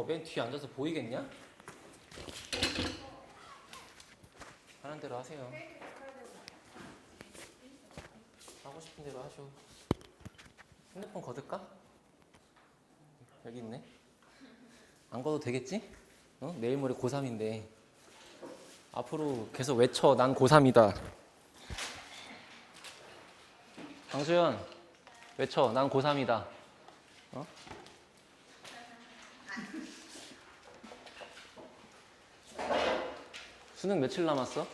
맨 뒤에 앉아서 보이겠냐? 하는 대로 하세요. 하고 싶은 대로 하셔. 핸드폰 걷을까? 여기 있네. 안 걷어도 되겠지? 어? 내일 모레 고3인데 앞으로 계속 외쳐. 난 고3이다. 강수연 외쳐. 난 고3이다. 어? 수능 며칠 남았어?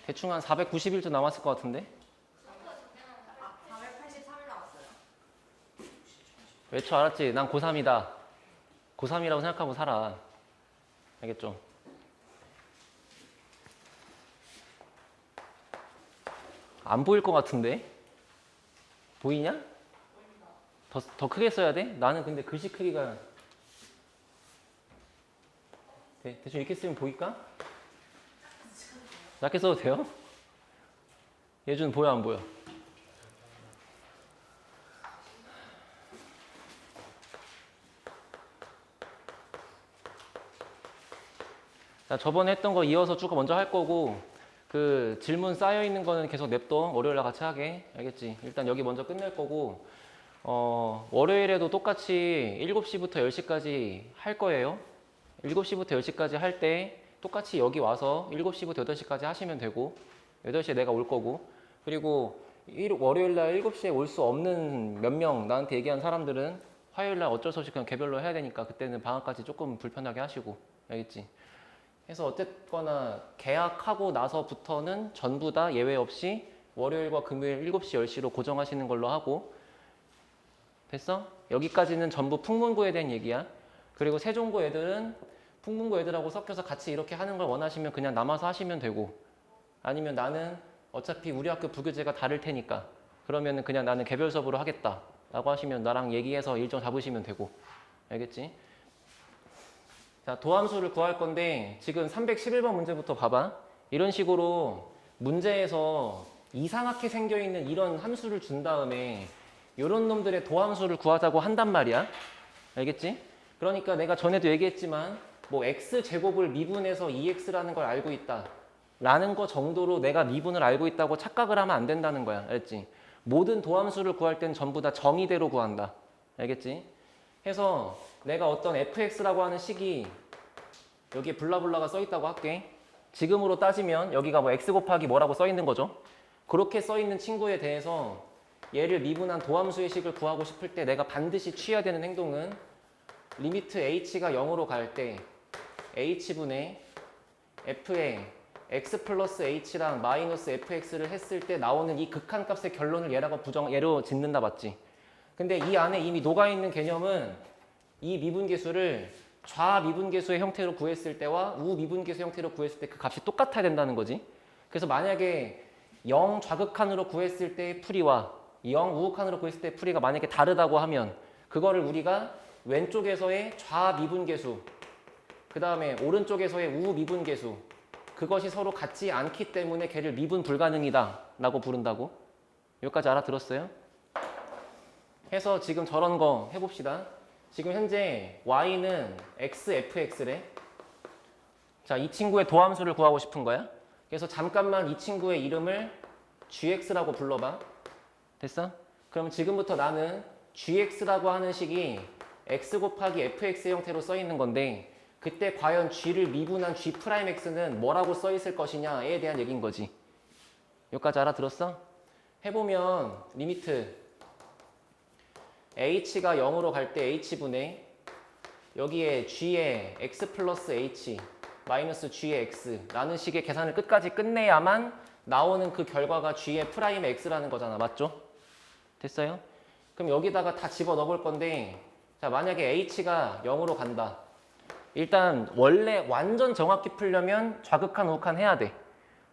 대충 한 490일쯤 남았을 것 같은데? 483일 나왔어요. 외쳐. 알았지? 난 고3이다. 고3이라고 생각하고 살아. 알겠죠? 안 보일 것 같은데? 보이냐? 더 크게 써야 돼? 나는 근데 글씨 크기가 대충 이렇게 쓰면 보일까? 작게 써도 돼요? 예준 보여 안 보여? 자, 저번에 했던 거 이어서 쭉 먼저 할 거고 그 질문 쌓여 있는 거는 계속 냅둬. 월요일날 같이 하게. 알겠지? 일단 여기 먼저 끝낼 거고 월요일에도 똑같이 7시부터 10시까지 할 거예요. 7시부터 10시까지 할 때 똑같이 여기 와서 7시부터 8시까지 하시면 되고 8시에 내가 올 거고 그리고 월요일날 7시에 올 수 없는 몇 명 나한테 얘기한 사람들은 화요일날 어쩔 수 없이 그냥 개별로 해야 되니까 그때는 방학까지 조금 불편하게 하시고 알겠지? 그래서 어쨌거나 계약하고 나서부터는 전부 다 예외 없이 월요일과 금요일 7시, 10시로 고정하시는 걸로 하고 됐어? 여기까지는 전부 풍문고에 대한 얘기야. 그리고 세종고 애들은 풍문고 애들하고 섞여서 같이 이렇게 하는 걸 원하시면 그냥 남아서 하시면 되고 아니면 나는 어차피 우리 학교 부교재가 다를 테니까 그러면 그냥 나는 개별 수업으로 하겠다 라고 하시면 나랑 얘기해서 일정 잡으시면 되고 알겠지? 자, 도함수를 구할 건데 지금 311번 문제부터 봐봐. 이런 식으로 문제에서 이상하게 생겨있는 이런 함수를 준 다음에 이런 놈들의 도함수를 구하자고 한단 말이야. 알겠지? 그러니까 내가 전에도 얘기했지만 뭐 x제곱을 미분해서 2x라는 걸 알고 있다 라는 거 정도로 내가 미분을 알고 있다고 착각을 하면 안 된다는 거야. 알겠지? 모든 도함수를 구할 땐 전부 다 정의대로 구한다. 알겠지? 해서 내가 어떤 fx라고 하는 식이 여기에 블라블라가 써 있다고 할게. 지금으로 따지면 여기가 뭐 x 곱하기 뭐라고 써 있는 거죠. 그렇게 써 있는 친구에 대해서 얘를 미분한 도함수의 식을 구하고 싶을 때 내가 반드시 취해야 되는 행동은 리미트 h가 0으로 갈 때 h분의 f에 x 플러스 h랑 마이너스 fx를 했을 때 나오는 이 극한값의 결론을 얘로 짓는다 맞지? 근데 이 안에 이미 녹아있는 개념은 이 미분계수를 좌미분계수의 형태로 구했을 때와 우미분계수 형태로 구했을 때 그 값이 똑같아야 된다는 거지. 그래서 만약에 0 좌극한으로 구했을 때의 풀이와 0 우극한으로 구했을 때의 풀이가 만약에 다르다고 하면 그거를 우리가 왼쪽에서의 좌미분계수 그 다음에 오른쪽에서의 우미분계수 그것이 서로 같지 않기 때문에 걔를 미분 불가능이다 라고 부른다고. 여기까지 알아들었어요? 해서 지금 저런 거 해봅시다. 지금 현재 y는 xfx래. 자, 이 친구의 도함수를 구하고 싶은 거야. 그래서 잠깐만 이 친구의 이름을 gx라고 불러봐. 됐어? 그럼 지금부터 나는 gx라고 하는 식이 x 곱하기 fx의 형태로 써 있는 건데 그때 과연 g를 미분한 g'x는 뭐라고 써 있을 것이냐에 대한 얘기인 거지. 여기까지 알아들었어? 해보면 리미트 h가 0으로 갈 때 h분의 여기에 g의 x 플러스 h 마이너스 g의 x라는 식의 계산을 끝까지 끝내야만 나오는 그 결과가 g의 프라임 x라는 거잖아. 맞죠? 됐어요? 그럼 여기다가 다 집어넣을 건데 자, 만약에 h가 0으로 간다. 일단 원래 완전 정확히 풀려면 좌극한 우극한 해야 돼.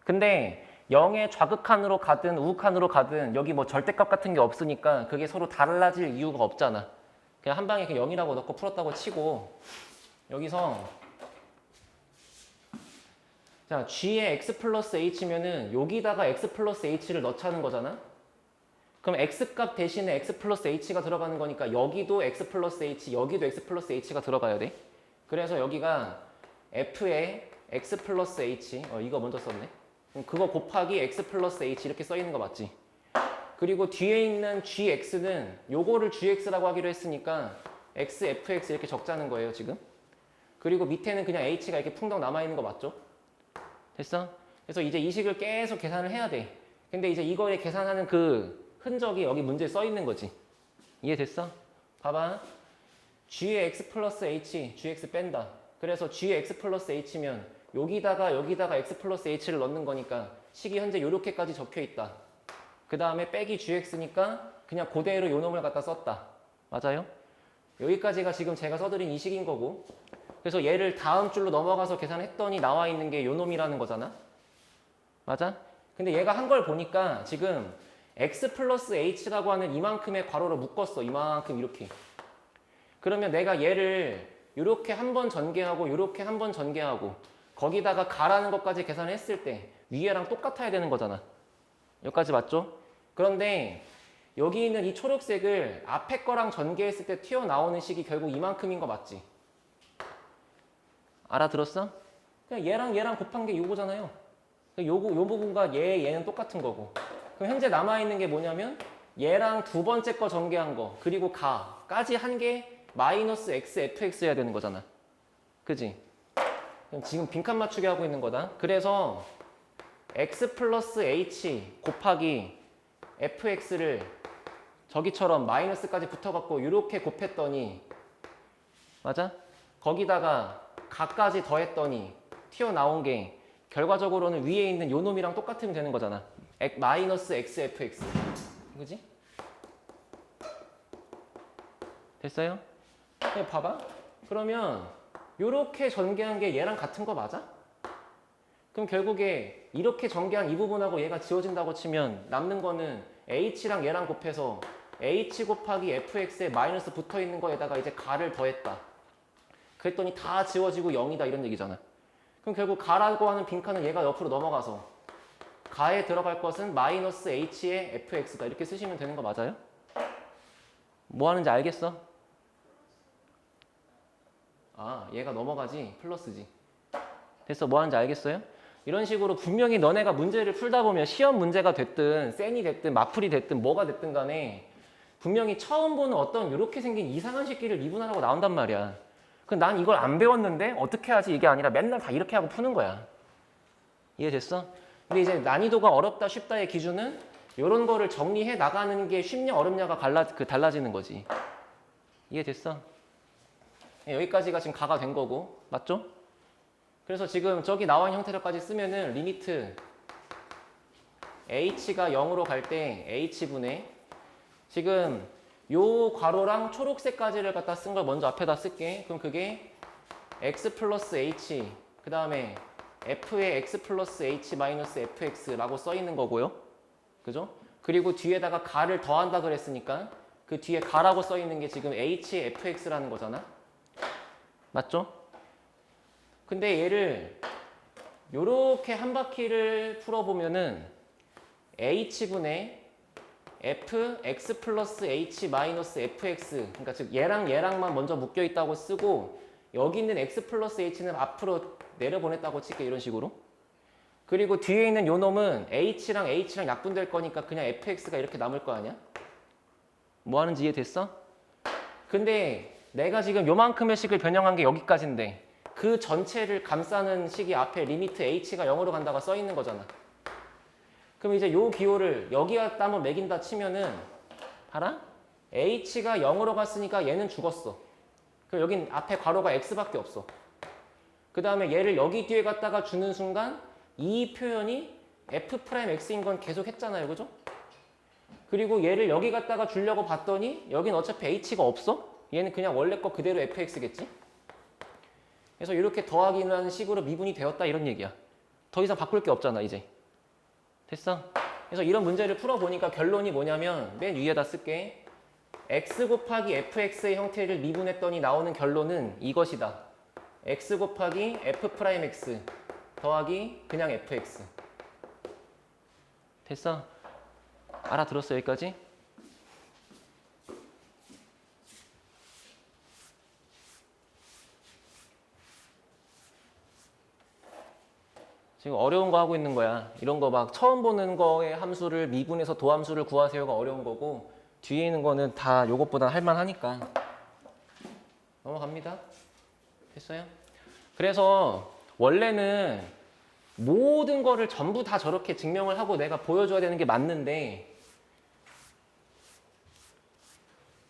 근데 0의 좌극한으로 가든 우극한으로 가든 여기 뭐 절대값 같은 게 없으니까 그게 서로 달라질 이유가 없잖아. 그냥 한 방에 0이라고 넣고 풀었다고 치고 여기서 자, g의 x 플러스 h면은 여기다가 x 플러스 h를 넣자는 거잖아. 그럼 x 값 대신에 x 플러스 h가 들어가는 거니까 여기도 x 플러스 h, 여기도 x 플러스 h가 들어가야 돼. 그래서 여기가 f의 x 플러스 h, 이거 먼저 썼네. 그럼 그거 곱하기 x 플러스 h 이렇게 써 있는 거 맞지? 그리고 뒤에 있는 gx는 요거를 gx라고 하기로 했으니까 x, fx 이렇게 적자는 거예요, 지금. 그리고 밑에는 그냥 h가 이렇게 풍덩 남아있는 거 맞죠? 됐어? 그래서 이제 이 식을 계속 계산을 해야 돼. 근데 이제 이거에 계산하는 그 흔적이 여기 문제에 써 있는 거지. 이해됐어? 봐봐. g의 x 플러스 h, gx 뺀다. 그래서 g의 x 플러스 h면 여기다가 x 플러스 h를 넣는 거니까 식이 현재 요렇게까지 적혀 있다. 그 다음에 빼기 gx니까 그냥 그대로 요 놈을 갖다 썼다. 맞아요? 여기까지가 지금 제가 써드린 이 식인 거고, 그래서 얘를 다음 줄로 넘어가서 계산했더니 나와 있는 게 요 놈이라는 거잖아. 맞아? 근데 얘가 한 걸 보니까 지금 x 플러스 h라고 하는 이만큼의 괄호를 묶었어. 이만큼 이렇게. 그러면 내가 얘를 이렇게 한 번 전개하고 이렇게 한 번 전개하고 거기다가 가라는 것까지 계산했을 때 위에랑 똑같아야 되는 거잖아. 여기까지 맞죠? 그런데 여기 있는 이 초록색을 앞에 거랑 전개했을 때 튀어나오는 식이 결국 이만큼인 거 맞지? 알아들었어? 그냥 얘랑 곱한 게 요거잖아요. 요 부분과 얘는 똑같은 거고. 그럼 현재 남아있는 게 뭐냐면 얘랑 두 번째 거 전개한 거 그리고 가까지 한 게 마이너스 x, fx 해야 되는 거잖아. 그지? 지금 빈칸 맞추기 하고 있는 거다. 그래서 x 플러스 h 곱하기 fx를 저기처럼 마이너스까지 붙어갖고 이렇게 곱했더니 맞아? 거기다가 가까지 더했더니 튀어나온 게 결과적으로는 위에 있는 요 놈이랑 똑같으면 되는 거잖아. 마이너스 x, fx. 그지? 됐어요? 그냥 봐봐. 그러면 요렇게 전개한 게 얘랑 같은 거 맞아? 그럼 결국에 이렇게 전개한 이 부분하고 얘가 지워진다고 치면 남는 거는 h랑 얘랑 곱해서 h 곱하기 fx에 마이너스 붙어있는 거에다가 이제 가를 더했다. 그랬더니 다 지워지고 0이다 이런 얘기잖아. 그럼 결국 가라고 하는 빈칸은 얘가 옆으로 넘어가서 가에 들어갈 것은 마이너스 h의 fx다 이렇게 쓰시면 되는 거 맞아요? 뭐 하는지 알겠어? 아, 얘가 넘어가지 플러스지. 됐어? 뭐 하는지 알겠어요? 이런 식으로 분명히 너네가 문제를 풀다 보면 시험 문제가 됐든 센이 됐든 마플이 됐든 뭐가 됐든 간에 분명히 처음 보는 어떤 이렇게 생긴 이상한 식기를 미분하라고 나온단 말이야. 그럼 난 이걸 안 배웠는데 어떻게 하지 이게 아니라 맨날 다 이렇게 하고 푸는 거야. 이해됐어? 근데 이제 난이도가 어렵다 쉽다의 기준은 이런 거를 정리해 나가는 게 쉽냐 어렵냐가 달라지는 거지. 이해됐어? 여기까지가 지금 가가 된 거고 맞죠? 그래서 지금 저기 나와 있는 형태로까지 쓰면은 리미트 h가 0으로 갈 때 h분의 지금 요 괄호랑 초록색까지를 갖다 쓴 걸 먼저 앞에다 쓸게. 그럼 그게 x 플러스 h 그 다음에 f의 x 플러스 h 마이너스 fx라고 써 있는 거고요. 그죠? 그리고 뒤에다가 가를 더한다 그랬으니까 그 뒤에 가라고 써 있는 게 지금 h의 fx라는 거잖아. 맞죠? 근데 얘를 요렇게 한 바퀴를 풀어보면은 h분의 f, x 플러스 h 마이너스 fx 그러니까 즉 얘랑만 먼저 묶여 있다고 쓰고 여기 있는 x 플러스 h는 앞으로 내려보냈다고 칠게 이런 식으로. 그리고 뒤에 있는 요 놈은 h랑 약분될 거니까 그냥 fx가 이렇게 남을 거 아니야? 뭐 하는지 이해됐어? 근데 내가 지금 요만큼의 식을 변형한 게 여기까지인데 그 전체를 감싸는 식이 앞에 리미트 h가 0으로 간다가 써 있는 거잖아. 그럼 이제 요 기호를 여기에 따면 매긴다 치면은 봐라? h가 0으로 갔으니까 얘는 죽었어. 그럼 여긴 앞에 괄호가 x밖에 없어. 그 다음에 얘를 여기 뒤에 갖다가 주는 순간 이 표현이 f'x인 건 계속 했잖아요. 그죠? 그리고 얘를 여기 갖다가 주려고 봤더니 여긴 어차피 h가 없어? 얘는 그냥 원래 거 그대로 fx겠지? 그래서 이렇게 더하기라는 식으로 미분이 되었다 이런 얘기야. 더 이상 바꿀 게 없잖아 이제. 됐어? 그래서 이런 문제를 풀어보니까 결론이 뭐냐면 맨 위에다 쓸게. x 곱하기 fx의 형태를 미분했더니 나오는 결론은 이것이다. x 곱하기 f'x 더하기 그냥 fx. 됐어? 알아들었어 여기까지? 지금 어려운 거 하고 있는 거야. 이런 거 막 처음 보는 거의 함수를 미분해서 도함수를 구하세요가 어려운 거고 뒤에 있는 거는 다 요것보다 할만하니까 넘어갑니다. 됐어요? 그래서 원래는 모든 거를 전부 다 저렇게 증명을 하고 내가 보여줘야 되는 게 맞는데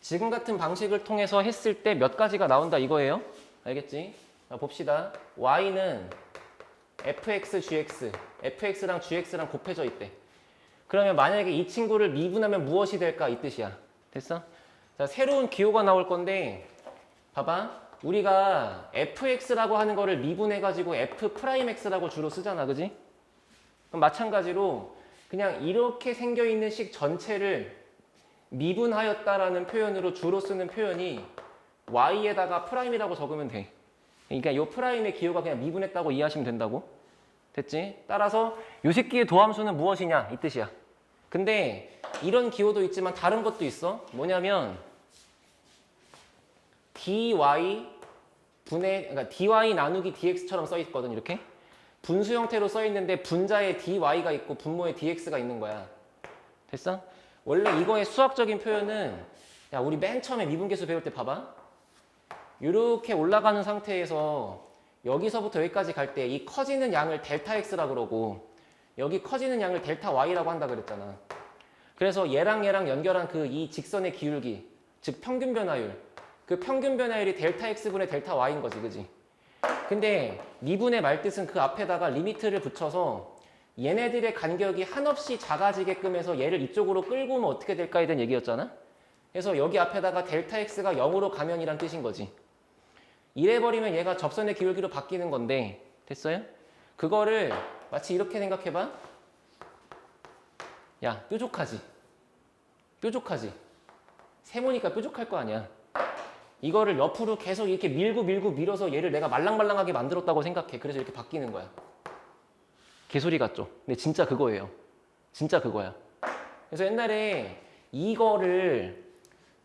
지금 같은 방식을 통해서 했을 때 몇 가지가 나온다 이거예요. 알겠지? 자, 봅시다. y는 fx, gx, fx랑 gx랑 곱해져 있대. 그러면 만약에 이 친구를 미분하면 무엇이 될까? 이 뜻이야. 됐어? 자, 새로운 기호가 나올 건데 봐봐. 우리가 fx라고 하는 거를 미분해가지고 f'x라고 주로 쓰잖아. 그지? 그럼 마찬가지로 그냥 이렇게 생겨있는 식 전체를 미분하였다라는 표현으로 주로 쓰는 표현이 y에다가 프라임이라고 적으면 돼. 그러니까 이 프라임의 기호가 그냥 미분했다고 이해하시면 된다고. 됐지? 따라서 이 새끼의 도함수는 무엇이냐 이 뜻이야. 근데 이런 기호도 있지만 다른 것도 있어. 뭐냐면 dy 그러니까 dy 나누기 dx처럼 써 있거든. 이렇게 분수 형태로 써 있는데 분자에 dy가 있고 분모에 dx가 있는 거야. 됐어? 원래 이거의 수학적인 표현은 야 우리 맨 처음에 미분계수 배울 때 봐봐. 이렇게 올라가는 상태에서 여기서부터 여기까지 갈 때 이 커지는 양을 델타 x라 그러고 여기 커지는 양을 델타 y라고 한다 그랬잖아. 그래서 얘랑 연결한 그 이 직선의 기울기, 즉 평균 변화율, 그 평균 변화율이 델타 x분의 델타 y인 거지, 그지? 근데 미분의 말뜻은 그 앞에다가 리미트를 붙여서 얘네들의 간격이 한없이 작아지게끔 해서 얘를 이쪽으로 끌고 오면 어떻게 될까에 대한 얘기였잖아. 그래서 여기 앞에다가 델타 x가 0으로 가면이란 뜻인 거지. 이래버리면 얘가 접선의 기울기로 바뀌는 건데 됐어요? 그거를 마치 이렇게 생각해봐. 야 뾰족하지? 뾰족하지? 세모니까 뾰족할 거 아니야. 이거를 옆으로 계속 이렇게 밀고 밀어서 얘를 내가 말랑말랑하게 만들었다고 생각해. 그래서 이렇게 바뀌는 거야. 개소리 같죠? 근데 진짜 그거예요. 진짜 그거야. 그래서 옛날에 이거를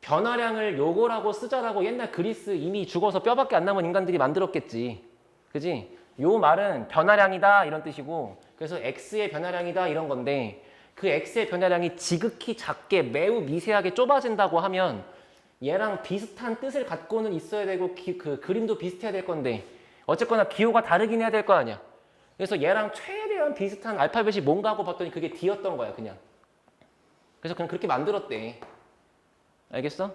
변화량을 요거라고 쓰자라고 옛날 그리스 이미 죽어서 뼈밖에 안 남은 인간들이 만들었겠지. 그지? 요 말은 변화량이다 이런 뜻이고 그래서 x의 변화량이다 이런 건데 그 x의 변화량이 지극히 작게 매우 미세하게 좁아진다고 하면 얘랑 비슷한 뜻을 갖고는 있어야 되고 그 그림도 비슷해야 될 건데 어쨌거나 기호가 다르긴 해야 될 거 아니야. 그래서 얘랑 최대한 비슷한 알파벳이 뭔가 하고 봤더니 그게 D였던 거야 그냥. 그래서 그냥 그렇게 만들었대. 알겠어?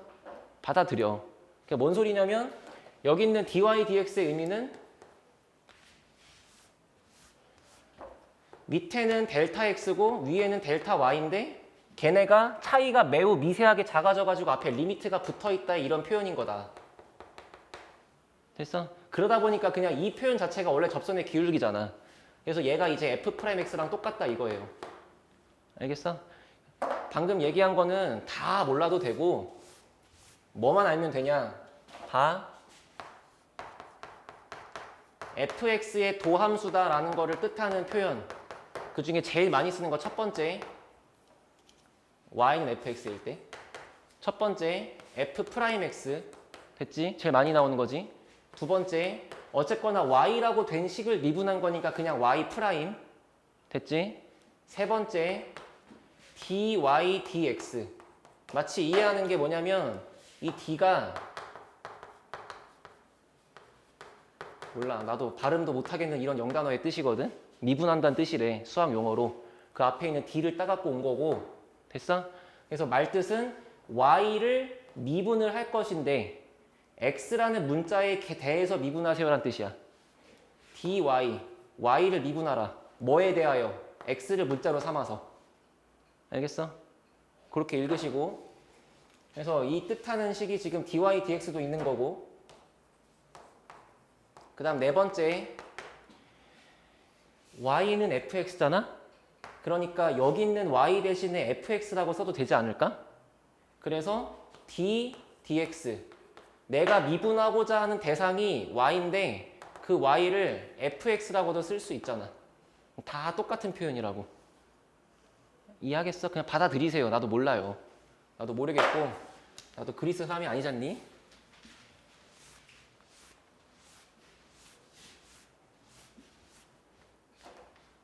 받아들여. 그게 뭔 소리냐면 여기 있는 dy, dx의 의미는 밑에는 델타 x고 위에는 델타 y인데 걔네가 차이가 매우 미세하게 작아져가지고 앞에 리미트가 붙어있다 이런 표현인 거다. 됐어? 그러다 보니까 그냥 이 표현 자체가 원래 접선의 기울기잖아. 그래서 얘가 이제 f'x랑 똑같다 이거예요. 알겠어? 방금 얘기한 거는 다 몰라도 되고 뭐만 알면 되냐? 봐. fx의 도함수다라는 거를 뜻하는 표현. 그 중에 제일 많이 쓰는 거 첫 번째 y는 fx일 때 첫 번째 f'x 됐지? 제일 많이 나오는 거지. 두 번째 어쨌거나 y라고 된 식을 미분한 거니까 그냥 y' 됐지? 세 번째 dy dx 마치 이해하는 게 뭐냐면 이 d가 몰라 나도 발음도 못하겠는 이런 영단어의 뜻이거든. 미분한다는 뜻이래 수학 용어로. 그 앞에 있는 d를 따갖고 온 거고 됐어? 그래서 말뜻은 y를 미분을 할 것인데 x라는 문자에 대해서 미분하세요라는 뜻이야. dy, y를 미분하라. 뭐에 대하여? x를 문자로 삼아서. 알겠어? 그렇게 읽으시고 그래서 이 뜻하는 식이 지금 dy, dx도 있는 거고 그 다음 네 번째 y는 fx잖아? 그러니까 여기 있는 y 대신에 fx라고 써도 되지 않을까? 그래서 d, dx 내가 미분하고자 하는 대상이 y인데 그 y를 fx라고도 쓸 수 있잖아. 다 똑같은 표현이라고. 이해하겠어? 그냥 받아들이세요. 나도 몰라요. 나도 모르겠고 나도 그리스 사람이 아니잖니?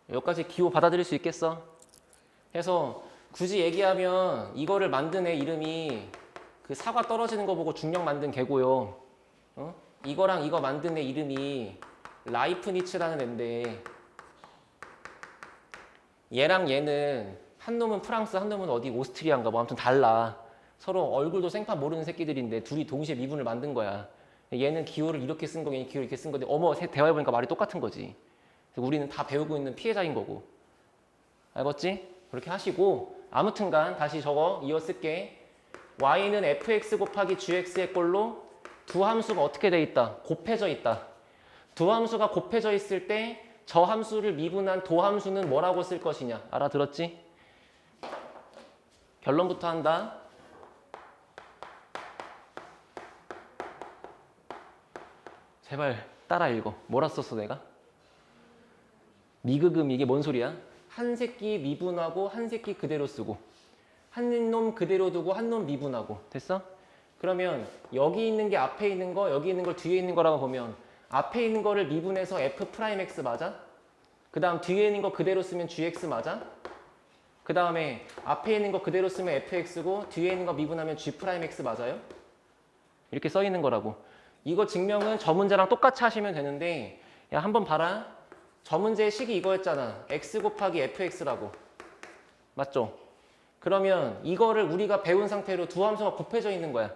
여기까지 기호 받아들일 수 있겠어? 해서 굳이 얘기하면 이거를 만든 애 이름이 그 사과 떨어지는 거 보고 중력 만든 개고요. 어? 이거랑 이거 만든 애 이름이 라이프니츠라는 애인데 얘랑 얘는 한 놈은 프랑스, 한 놈은 어디 오스트리아인가 뭐 아무튼 달라. 서로 얼굴도 생판 모르는 새끼들인데 둘이 동시에 미분을 만든 거야. 얘는 기호를 이렇게 쓴 거, 얘는 기호를 이렇게 쓴 건데 어머 대화해보니까 말이 똑같은 거지. 우리는 다 배우고 있는 피해자인 거고. 알겠지? 그렇게 하시고 아무튼간 다시 저거 이어 쓸게. y는 fx 곱하기 gx의 꼴로 두 함수가 어떻게 돼 있다? 곱해져 있다. 두 함수가 곱해져 있을 때 저 함수를 미분한 도함수는 뭐라고 쓸 것이냐? 알아들었지? 결론부터 한다. 제발 따라 읽어. 뭐라 썼어 내가? 미그금 이게 뭔 소리야? 한 새끼 미분하고 한 새끼 그대로 쓰고 한 놈 그대로 두고 한 놈 미분하고. 됐어? 그러면 여기 있는 게 앞에 있는 거, 여기 있는 걸 뒤에 있는 거라고 보면 앞에 있는 거를 미분해서 f'x 맞아? 그 다음 뒤에 있는 거 그대로 쓰면 gx 맞아? 그 다음에 앞에 있는 거 그대로 쓰면 fx고 뒤에 있는 거 미분하면 g'x 맞아요? 이렇게 써 있는 거라고. 이거 증명은 저 문제랑 똑같이 하시면 되는데 야 한번 봐라. 저 문제의 식이 이거였잖아. x 곱하기 fx라고. 맞죠? 그러면 이거를 우리가 배운 상태로 두 함수가 곱해져 있는 거야.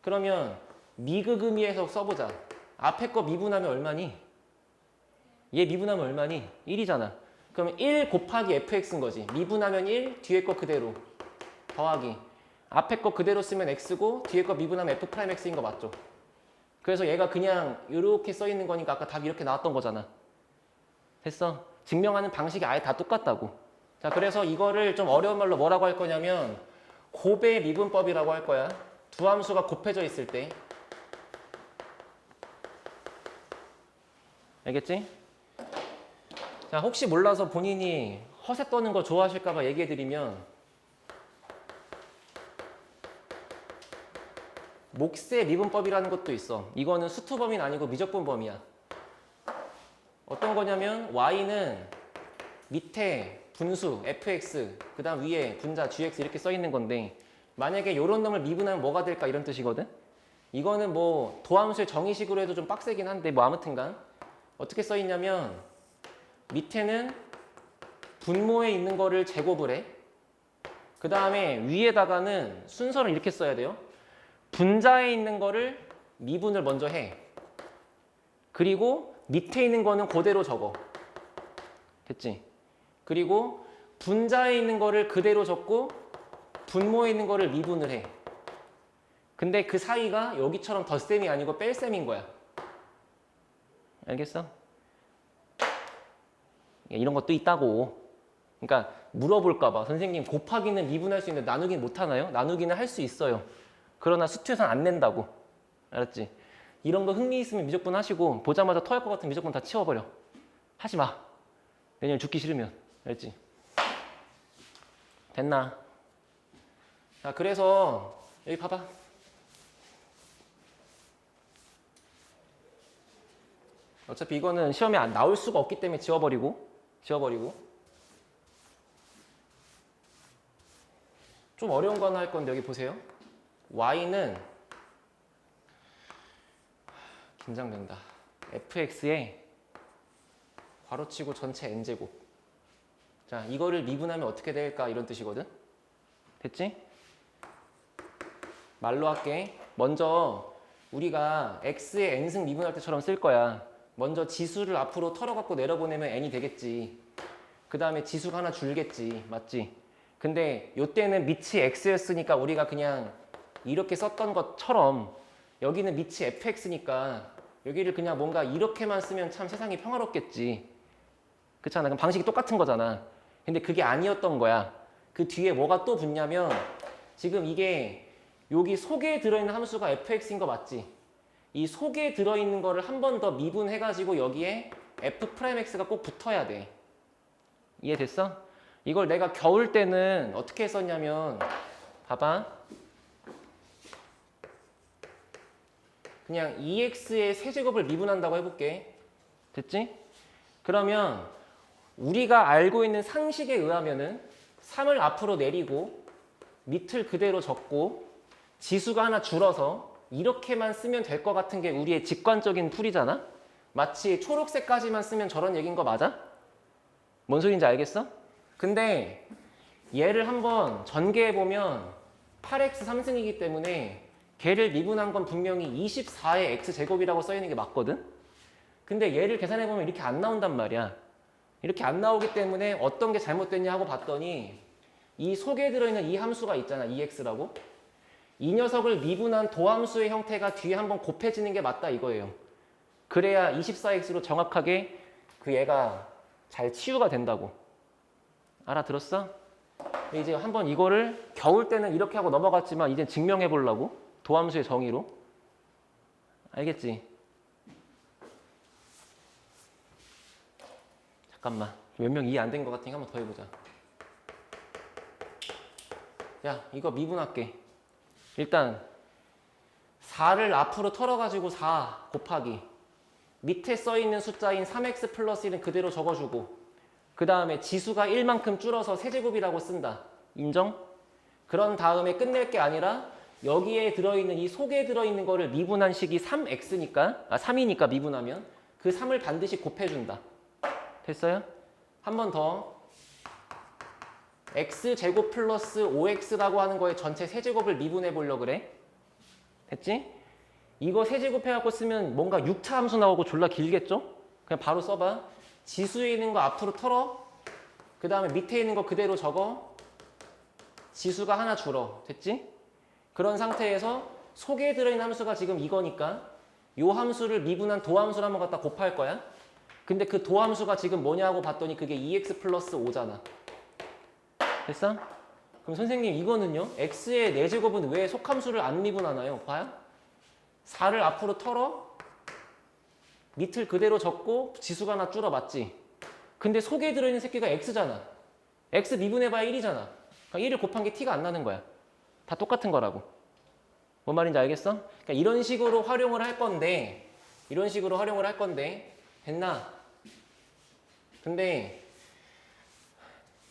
그러면 미그금이에서 써보자. 앞에 거 미분하면 얼마니? 얘 미분하면 얼마니? 1이잖아. 그러면 1 곱하기 fx인 거지. 미분하면 1, 뒤에 거 그대로. 더하기. 앞에 거 그대로 쓰면 x고 뒤에 거 미분하면 f'x인 거 맞죠? 그래서 얘가 그냥 이렇게 써 있는 거니까 아까 답이 이렇게 나왔던 거잖아. 됐어? 증명하는 방식이 아예 다 똑같다고. 자, 그래서 이거를 좀 어려운 말로 뭐라고 할 거냐면 곱의 미분법이라고 할 거야. 두 함수가 곱해져 있을 때. 알겠지? 자, 혹시 몰라서 본인이 허세 떠는 거 좋아하실까 봐 얘기해드리면 몫의 미분법이라는 것도 있어. 이거는 수투범위는 아니고 미적분범위야. 어떤 거냐면 y는 밑에 분수 fx 그 다음 위에 분자 gx 이렇게 써 있는 건데 만약에 이런 놈을 미분하면 뭐가 될까 이런 뜻이거든. 이거는 뭐 도함수의 정의식으로 해도 좀 빡세긴 한데 뭐 아무튼간 어떻게 써 있냐면 밑에는 분모에 있는 거를 제곱을 해. 그 다음에 위에다가는 순서를 이렇게 써야 돼요. 분자에 있는 거를 미분을 먼저 해. 그리고 밑에 있는 거는 그대로 적어. 됐지? 그리고 분자에 있는 거를 그대로 적고 분모에 있는 거를 미분을 해. 근데 그 사이가 여기처럼 덧셈이 아니고 뺄셈인 거야. 알겠어? 이런 것도 있다고. 그러니까 물어볼까 봐. 선생님 곱하기는 미분할 수 있는데 나누기는 못하나요? 나누기는 할 수 있어요. 그러나 수투에서는 안 낸다고. 알았지? 이런 거 흥미 있으면 미적분 하시고 보자마자 토할 것 같은 미적분 다 치워버려. 하지 마. 내년 죽기 싫으면. 알았지? 됐나? 자, 그래서 여기 봐봐. 어차피 이거는 시험에 안 나올 수가 없기 때문에 지워버리고 좀 어려운 거 하나 할 건데 여기 보세요. y는 긴장된다. fx에 괄호치고 전체 n제곱. 자, 이거를 미분하면 어떻게 될까 이런 뜻이거든. 됐지? 말로 할게. 먼저 우리가 x의 n승 미분할 때처럼 쓸 거야. 먼저 지수를 앞으로 털어갖고 내려보내면 n이 되겠지. 그 다음에 지수가 하나 줄겠지. 맞지? 근데 요때는 밑이 x였으니까 우리가 그냥 이렇게 썼던 것처럼 여기는 밑이 fx니까 여기를 그냥 뭔가 이렇게만 쓰면 참 세상이 평화롭겠지. 그렇잖아. 그럼 방식이 똑같은 거잖아. 근데 그게 아니었던 거야. 그 뒤에 뭐가 또 붙냐면 지금 이게 여기 속에 들어있는 함수가 fx인 거 맞지? 이 속에 들어있는 거를 한 번 더 미분해가지고 여기에 F'X가 꼭 붙어야 돼. 이해됐어? 이걸 내가 겨울 때는 어떻게 했었냐면 봐봐. 그냥 2x의 세제곱을 미분한다고 해볼게. 됐지? 그러면 우리가 알고 있는 상식에 의하면은 3을 앞으로 내리고 밑을 그대로 적고 지수가 하나 줄어서 이렇게만 쓰면 될 것 같은 게 우리의 직관적인 풀이잖아? 마치 초록색까지만 쓰면 저런 얘기인 거 맞아? 뭔 소리인지 알겠어? 근데 얘를 한번 전개해보면 8x 3승이기 때문에 걔를 미분한 건 분명히 24의 x제곱이라고 써있는 게 맞거든? 근데 얘를 계산해보면 이렇게 안 나온단 말이야. 이렇게 안 나오기 때문에 어떤 게 잘못됐냐 하고 봤더니 이 속에 들어있는 이 함수가 있잖아. 2x라고. 이 녀석을 미분한 도함수의 형태가 뒤에 한번 곱해지는 게 맞다 이거예요. 그래야 24x로 정확하게 그 얘가 잘 치유가 된다고. 알아들었어? 이제 한번 이거를 겨울 때는 이렇게 하고 넘어갔지만 이제 증명해 보려고. 도함수의 정의로. 알겠지? 잠깐만. 몇 명 이해 안 된 것 같으니까 한번 더 해보자. 야, 이거 미분할게. 일단 4를 앞으로 털어가지고 4 곱하기 밑에 써있는 숫자인 3x 플러스 1은 그대로 적어주고 그 다음에 지수가 1만큼 줄어서 세제곱이라고 쓴다. 인정? 그런 다음에 끝낼 게 아니라 여기에 들어있는 이 속에 들어있는 거를 미분한 식이 3이니까 미분하면 그 3을 반드시 곱해준다. 됐어요? 한 번 더. x제곱 플러스 5x라고 하는 거에 전체 세제곱을 미분해 보려고 그래. 됐지? 이거 세제곱해갖고 쓰면 뭔가 6차 함수 나오고 졸라 길겠죠? 그냥 바로 써봐. 지수에 있는 거 앞으로 털어. 그 다음에 밑에 있는 거 그대로 적어. 지수가 하나 줄어. 됐지? 그런 상태에서 속에 들어있는 함수가 지금 이거니까 이 함수를 미분한 도함수를 한번 갖다 곱할 거야. 근데 그 도함수가 지금 뭐냐고 봤더니 그게 2x 플러스 5잖아. 됐어? 그럼 선생님 이거는요? x의 4제곱은 왜 속함수를 안 미분하나요? 봐요. 4를 앞으로 털어 밑을 그대로 적고 지수가 하나 줄어 맞지? 근데 속에 들어있는 새끼가 x잖아. x 미분해봐야 1이잖아. 그러니까 1을 곱한 게 티가 안 나는 거야. 다 똑같은 거라고. 뭔 말인지 알겠어? 그러니까 이런 식으로 활용을 할 건데 됐나? 근데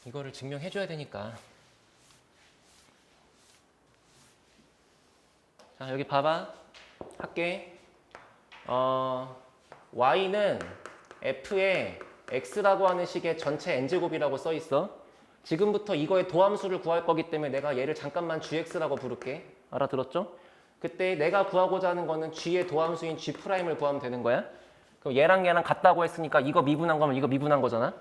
이거를 증명해줘야 되니까. 자, 여기 봐봐. 할게. y는 f의 x라고 하는 식의 전체 n제곱이라고 써 있어. 지금부터 이거의 도함수를 구할 거기 때문에 내가 얘를 잠깐만 gx라고 부를게. 알아들었죠? 그때 내가 구하고자 하는 거는 g의 도함수인 g'을 구하면 되는 거야. 그럼 얘랑 같다고 했으니까 이거 미분한 거면 이거 미분한 거잖아.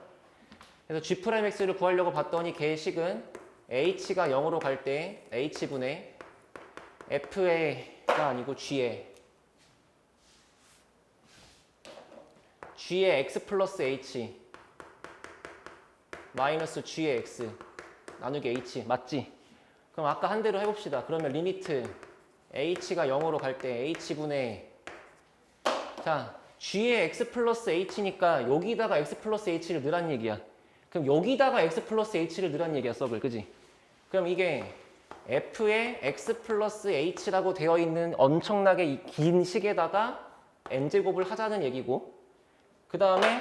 그래서 g'x를 구하려고 봤더니 걔의 식은 h가 0으로 갈 때 h분의 f가 아니고 g의 x 플러스 h 마이너스 g의 x 나누기 h 맞지? 그럼 아까 한 대로 해봅시다. 그러면 리미트 h가 0으로 갈 때 h분의 자 g의 x 플러스 h니까 여기다가 x 플러스 h를 넣으란 얘기야. 그럼 여기다가 x 플러스 h를 넣으란 얘기야. 썩을 그지? 그럼 이게 f의 x 플러스 h라고 되어 있는 엄청나게 긴 식에다가 n제곱을 하자는 얘기고 그 다음에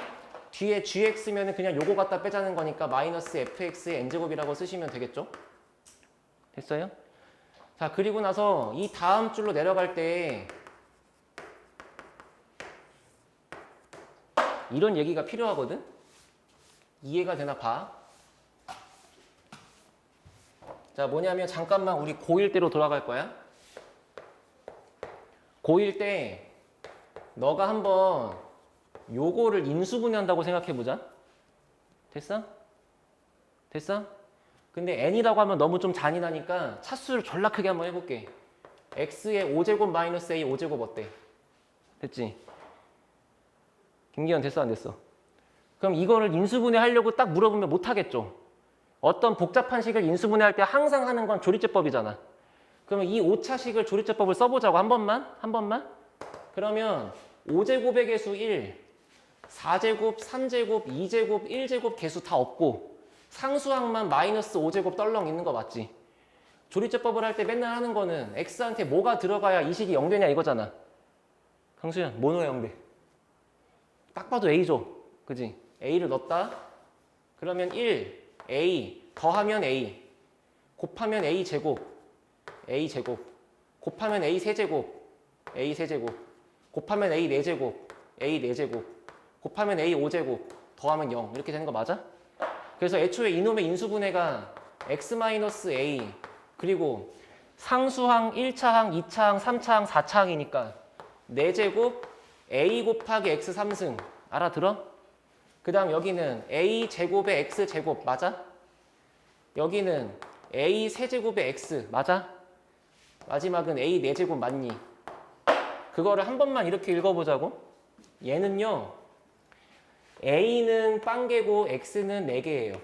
뒤에 gx면은 그냥 요거 갖다 빼자는 거니까 마이너스 fx의 n제곱이라고 쓰시면 되겠죠? 됐어요? 자 그리고 나서 이 다음 줄로 내려갈 때 이런 얘기가 필요하거든? 이해가 되나 봐. 자 뭐냐면 잠깐만 우리 고1 때로 돌아갈 거야. 고1 때 너가 한번 요거를 인수분해한다고 생각해보자. 됐어? 됐어? 근데 n이라고 하면 너무 좀 잔인하니까 차수를 졸라 크게 한번 해볼게. x의 5제곱 마이너스 a 5제곱 어때? 됐지? 김기현 됐어 안 됐어? 그럼 이거를 인수분해 하려고 딱 물어보면 못하겠죠? 어떤 복잡한 식을 인수분해할 때 항상 하는 건 조리제법이잖아. 그러면 이 5차식을 조리제법을 써보자고 한 번만? 그럼 그러면 5제곱의 개수 1, 4제곱, 3제곱, 2제곱, 1제곱 개수 다 없고 상수항만 마이너스 5제곱 떨렁 있는 거 맞지? 조리제법을 할 때 맨날 하는 거는 x한테 뭐가 들어가야 이 식이 0되냐 이거잖아. 강수현, 뭐 넣어야 0돼? 딱 봐도 a죠. 그지? a를 넣었다. 그러면 1, a, 더하면 a, 곱하면 a 제곱, a 제곱, 곱하면 a 세제곱, a 세제곱, 곱하면 a 4제곱, a 4제곱, 곱하면 a 5제곱, 더하면 0 이렇게 되는 거 맞아? 그래서 애초에 이놈의 인수분해가 x-a 그리고 상수항 1차항, 2차항, 3차항, 4차항이니까 4제곱 a 곱하기 x 3승 알아들어? 그 다음 여기는 a 제곱의 x 제곱 맞아? 여기는 a 세제곱의 x 맞아? 마지막은 a 4제곱 맞니? 그거를 한 번만 이렇게 읽어보자고. 얘는요. a는 빵개고 x는 4개예요.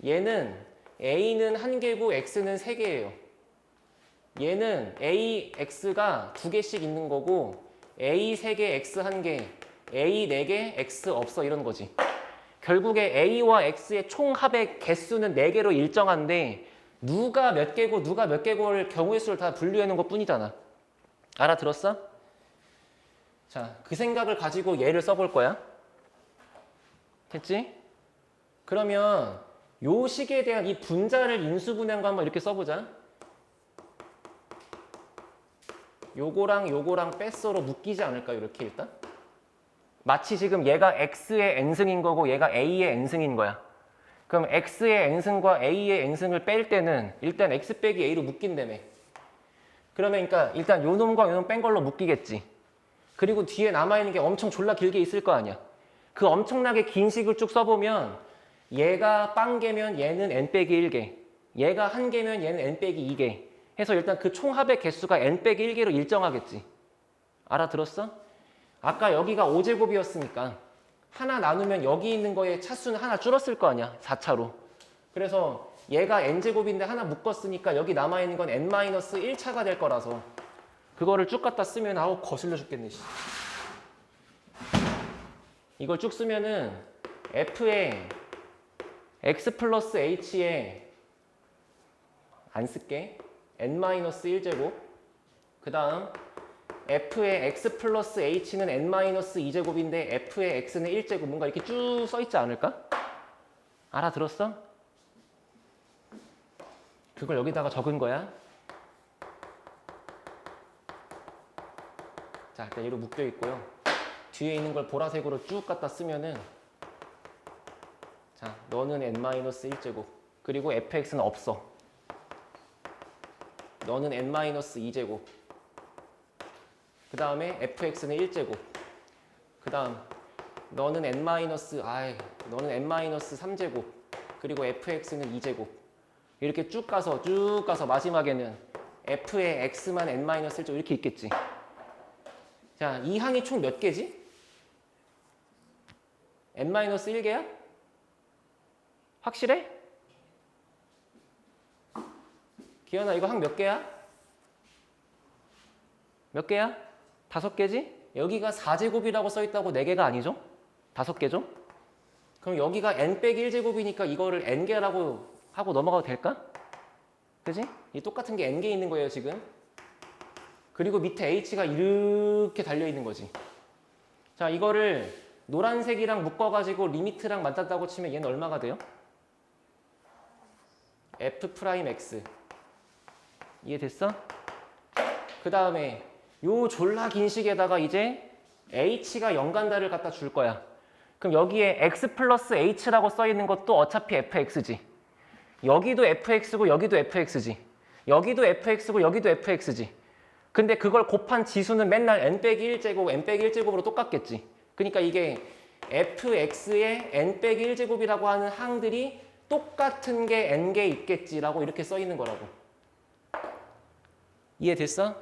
얘는 a는 1개고 x는 3개예요. 얘는 a, x가 2개씩 있는 거고 a 3개, x 1개, a 4개, x 없어 이런 거지. 결국에 a와 x의 총 합의 개수는 4개로 일정한데 누가 몇 개고 누가 몇 개고를 경우의 수를 다 분류해 놓은 것 뿐이잖아. 알아들었어? 자, 그 생각을 가지고 얘를 써볼 거야. 됐지? 그러면 요 식에 대한 이 분자를 인수분해한 거 한번 이렇게 써보자. 요거랑 요거랑 뺐어로 묶이지 않을까요? 이렇게 일단. 마치 지금 얘가 x의 n승인 거고 얘가 a의 n승인 거야. 그럼 x의 n승과 a의 n승을 뺄 때는 일단 x 빼기 a로 묶인다며. 그러면 그러니까 일단 요 놈과 요 놈 뺀 걸로 묶이겠지. 그리고 뒤에 남아있는 게 엄청 졸라 길게 있을 거 아니야. 그 엄청나게 긴 식을 쭉 써보면 얘가 빵개면 얘는 n 빼기 1개, 얘가 1개면 얘는 n 빼기 2개 해서 일단 그 총합의 개수가 n 빼기 1개로 일정하겠지. 알아들었어? 아까 여기가 5제곱이었으니까 하나 나누면 여기 있는 거에 차수는 하나 줄었을 거 아니야. 4차로. 그래서 얘가 n제곱인데 하나 묶었으니까 여기 남아있는 건 n-1차가 될 거라서 그거를 쭉 갖다 쓰면 아우 거슬려 죽겠네. 이걸 쭉 쓰면은 f에 x 플러스 h에 안 쓸게. n-1제곱 그 다음 f의 x 플러스 h는 n-2제곱인데 f의 x는 1제곱 뭔가 이렇게 쭉 써있지 않을까? 알아들었어? 그걸 여기다가 적은 거야. 자, 일단 얘로 묶여 있고요. 뒤에 있는 걸 보라색으로 쭉 갖다 쓰면은 자, 너는 n-1제곱 그리고 fx는 없어. 너는 n-2제곱 그 다음에 fx는 1제곱 그 다음 너는 너는 n-3제곱 그리고 fx는 2제곱 이렇게 쭉 가서 마지막에는 f의 x만 n-1제곱 이렇게 있겠지. 자, 이 항이 총 몇 개지? n-1개야? 확실해? 기현아 이거 항 몇 개야? 몇 개야? 5개지? 여기가 4제곱이라고 써있다고 4개가 아니죠? 5개죠? 그럼 여기가 n 빼기 1제곱이니까 이거를 n개라고 하고 넘어가도 될까? 그지? 이 똑같은 게 n개 있는 거예요 지금. 그리고 밑에 h가 이렇게 달려있는 거지. 자, 이거를 노란색이랑 묶어가지고 리미트랑 맞닿다고 치면 얘는 얼마가 돼요? f'x 이해됐어? 그 다음에 요 졸라 긴 식에다가 이제 h가 0 간다를 갖다 줄 거야. 그럼 여기에 x 플러스 h라고 써있는 것도 어차피 fx지. 여기도 fx고 여기도 fx지. 여기도 fx고 여기도 fx지. 근데 그걸 곱한 지수는 맨날 n 빼기 1제곱, n 빼기 1제곱으로 똑같겠지. 그러니까 이게 fx의 n 빼기 1제곱이라고 하는 항들이 똑같은 게 n개 있겠지라고 이렇게 써 있는 거라고. 이해됐어?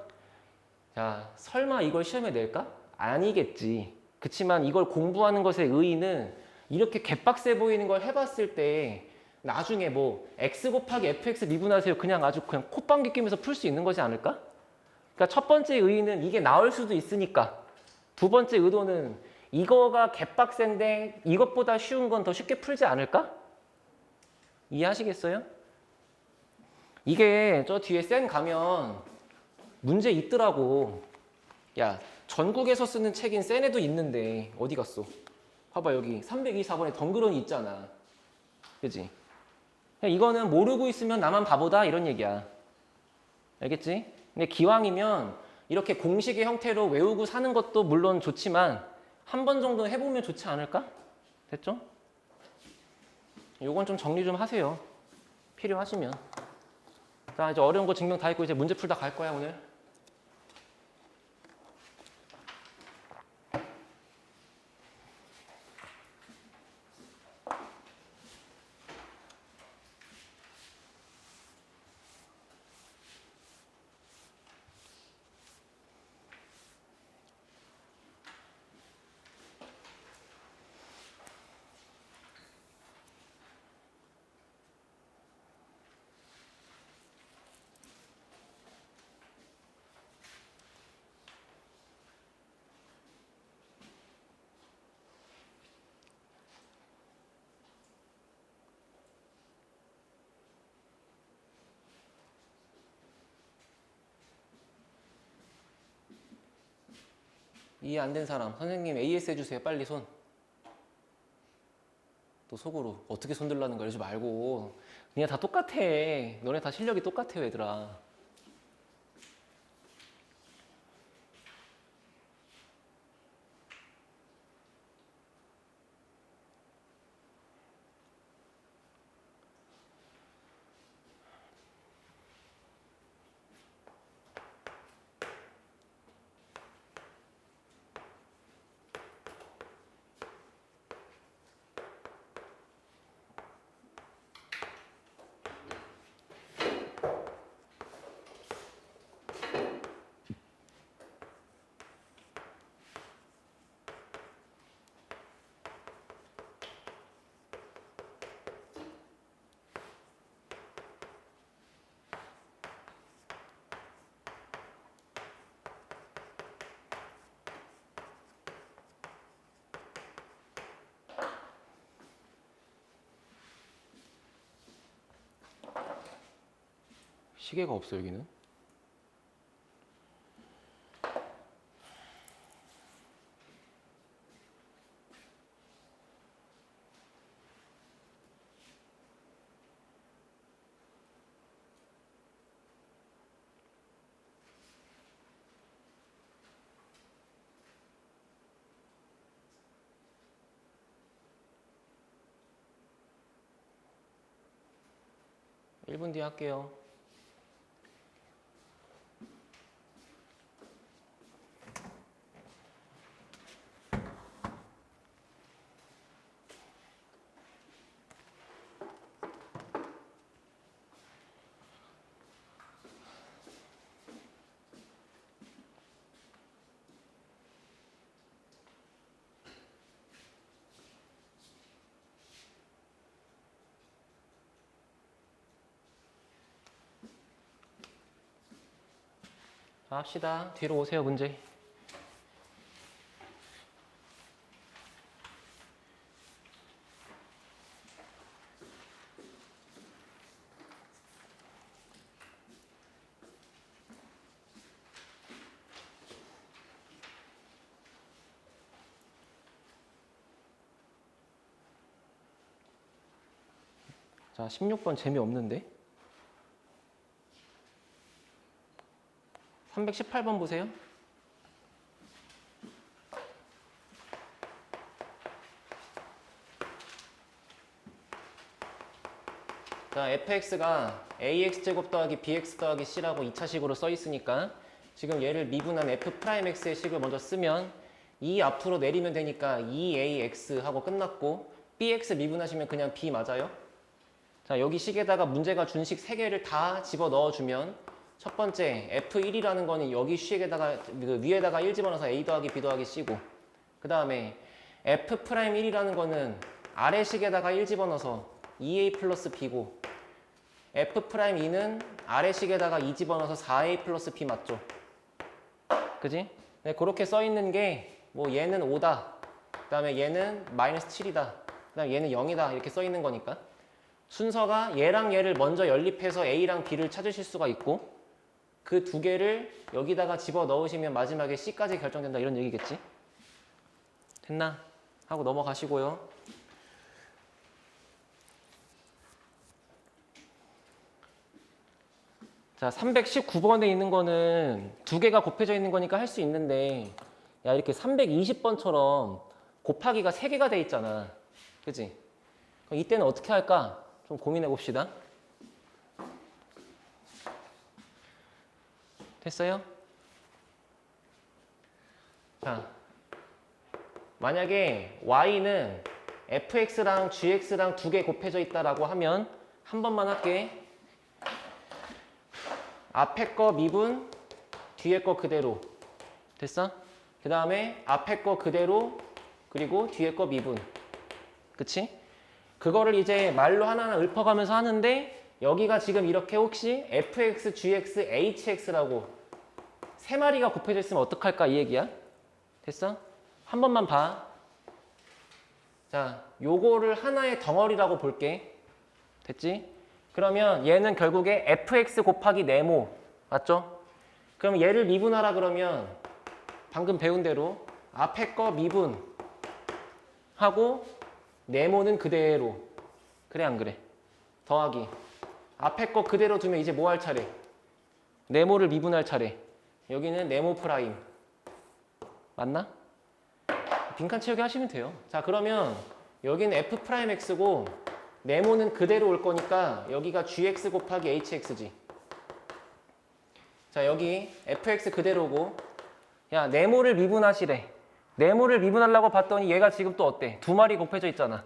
자, 설마 이걸 시험에 낼까? 아니겠지. 그치만 이걸 공부하는 것의 의의는 이렇게 개빡세 보이는 걸 해봤을 때 나중에 뭐 x 곱하기 fx 미분하세요 그냥 아주 그냥 콧방귀 끼면서 풀 수 있는 거지 않을까? 그러니까 그러니까 첫 번째 의의는 이게 나올 수도 있으니까. 두 번째 의도는 이거가 개빡센데 이것보다 쉬운 건 더 쉽게 풀지 않을까? 이해하시겠어요? 이게 저 뒤에 센 가면 문제 있더라고. 야, 전국에서 쓰는 책인 센에도 있는데 어디 갔어? 봐봐, 여기 324번에 덩그러니 있잖아. 그지? 이거는 모르고 있으면 나만 바보다 이런 얘기야. 알겠지? 근데 기왕이면 이렇게 공식의 형태로 외우고 사는 것도 물론 좋지만 한 번 정도 해보면 좋지 않을까? 됐죠? 요건 좀 정리 좀 하세요. 필요하시면. 자, 이제 어려운 거 증명 다 했고 이제 문제 풀다 갈 거야, 오늘. 이해 안 된 사람, 선생님 AS 해주세요. 빨리 손. 또 속으로 어떻게 손 들라는 거 이러지 말고 그냥 다 똑같아. 너네 다 실력이 똑같아, 얘들아. 시계가 없어, 여기는. 일 분 뒤에 할게요. 자, 합시다. 뒤로 오세요, 문제. 자, 16번 재미없는데? 318번 보세요. 자, fx가 ax제곱 더하기 bx 더하기 c라고 2차식으로 써 있으니까 지금 얘를 미분한 f'x의 식을 먼저 쓰면 2 앞으로 내리면 되니까 2ax 하고 끝났고 bx 미분하시면 그냥 b 맞아요? 자, 여기 식에다가 문제가 준 식 3개를 다 집어 넣어주면 첫 번째 F1이라는 거는 여기 식에다가 그 위에다가 1 집어넣어서 A 더하기 B 더하기 C고 그 다음에 F'1이라는 거는 아래 식에다가 1 집어넣어서 2A 플러스 B고 F'2는 아래 식에다가 2 집어넣어서 4A 플러스 B 맞죠? 그지? 네, 그렇게 써 있는 게 뭐 얘는 5다. 그다음에 얘는 마이너스 7이다. 그다음에 얘는 0이다. 이렇게 써 있는 거니까. 순서가 얘랑 얘를 먼저 연립해서 A랑 B를 찾으실 수가 있고 그 두 개를 여기다가 집어 넣으시면 마지막에 C까지 결정된다 이런 얘기겠지? 됐나? 하고 넘어가시고요. 자, 319번에 있는 거는 두 개가 곱해져 있는 거니까 할 수 있는데 야, 이렇게 320번처럼 곱하기가 3개가 돼 있잖아. 그치? 그럼 이때는 어떻게 할까? 좀 고민해 봅시다. 됐어요? 자, 만약에 y는 fx랑 gx랑 두 개 곱해져 있다라고 하면 한 번만 할게. 앞에 거 미분, 뒤에 거 그대로. 됐어? 그 다음에 앞에 거 그대로, 그리고 뒤에 거 미분. 그치? 그거를 이제 말로 하나하나 읊어가면서 하는데 여기가 지금 이렇게 혹시 fx, gx, hx라고 세 마리가 곱해져 있으면 어떡할까 이 얘기야? 됐어? 한 번만 봐. 자, 요거를 하나의 덩어리라고 볼게. 됐지? 그러면 얘는 결국에 fx 곱하기 네모. 맞죠? 그럼 얘를 미분하라 그러면 방금 배운 대로 앞에 거 미분 하고 네모는 그대로. 그래 안 그래? 더하기. 앞에 거 그대로 두면 이제 뭐 할 차례? 네모를 미분할 차례. 여기는 네모 프라임. 맞나? 빈칸 채우기 하시면 돼요. 자, 그러면 여기는 f 프라임 x고 네모는 그대로 올 거니까 여기가 gx 곱하기 hx지. 자, 여기 fx 그대로고 야, 네모를 미분하시래. 네모를 미분하려고 봤더니 얘가 지금 또 어때? 두 마리 곱해져 있잖아.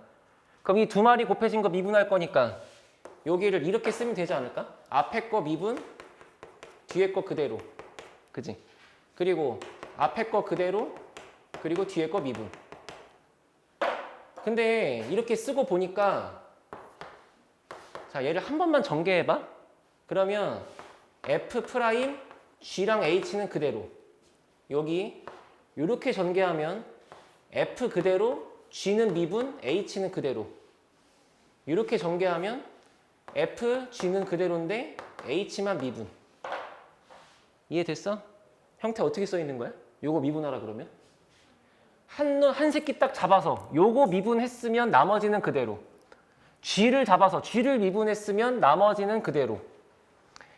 그럼 이 두 마리 곱해진 거 미분할 거니까 여기를 이렇게 쓰면 되지 않을까? 앞에 거 미분, 뒤에 거 그대로. 그지? 그리고 앞에 거 그대로, 그리고 뒤에 거 미분. 근데 이렇게 쓰고 보니까 자, 얘를 한 번만 전개해봐. 그러면 f 프라임 g랑 h는 그대로. 여기 이렇게 전개하면 f 그대로, g는 미분, h는 그대로. 이렇게 전개하면 f, g는 그대로인데 h만 미분. 이해됐어? 형태 어떻게 써 있는 거야? 요거 미분하라 그러면? 한 새끼 딱 잡아서 요거 미분했으면 나머지는 그대로. g를 잡아서 g를 미분했으면 나머지는 그대로.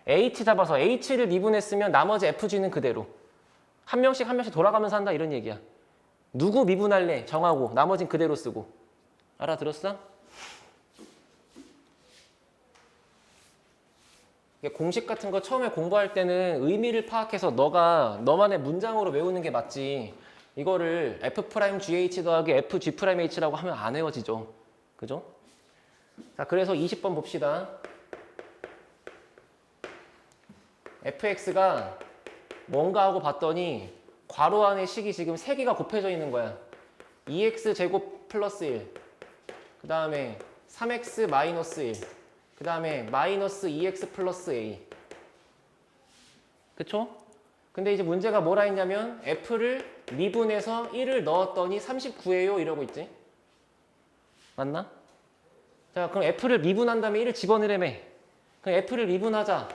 h 잡아서 h를 미분했으면 나머지 fg는 그대로. 한 명씩 한 명씩 돌아가면서 한다 이런 얘기야. 누구 미분할래? 정하고 나머진 그대로 쓰고. 알아들었어? 공식 같은 거 처음에 공부할 때는 의미를 파악해서 너만의 문장으로 외우는 게 맞지. 이거를 f'-gh 더하기 fg'-h라고 하면 안 외워지죠. 그죠? 자, 그래서 20번 봅시다. fx가 뭔가 하고 봤더니 괄호 안에 식이 지금 3개가 곱해져 있는 거야. 2x제곱 플러스 1, 그 다음에 3x 마이너스 1, 그 다음에 마이너스 2x 플러스 a. 그쵸? 근데 이제 문제가 뭐라 했냐면 f를 미분해서 1을 넣었더니 39예요 이러고 있지. 맞나? 자, 그럼 f를 미분한 다음에 1을 집어넣으래며. 그럼 f를 미분하자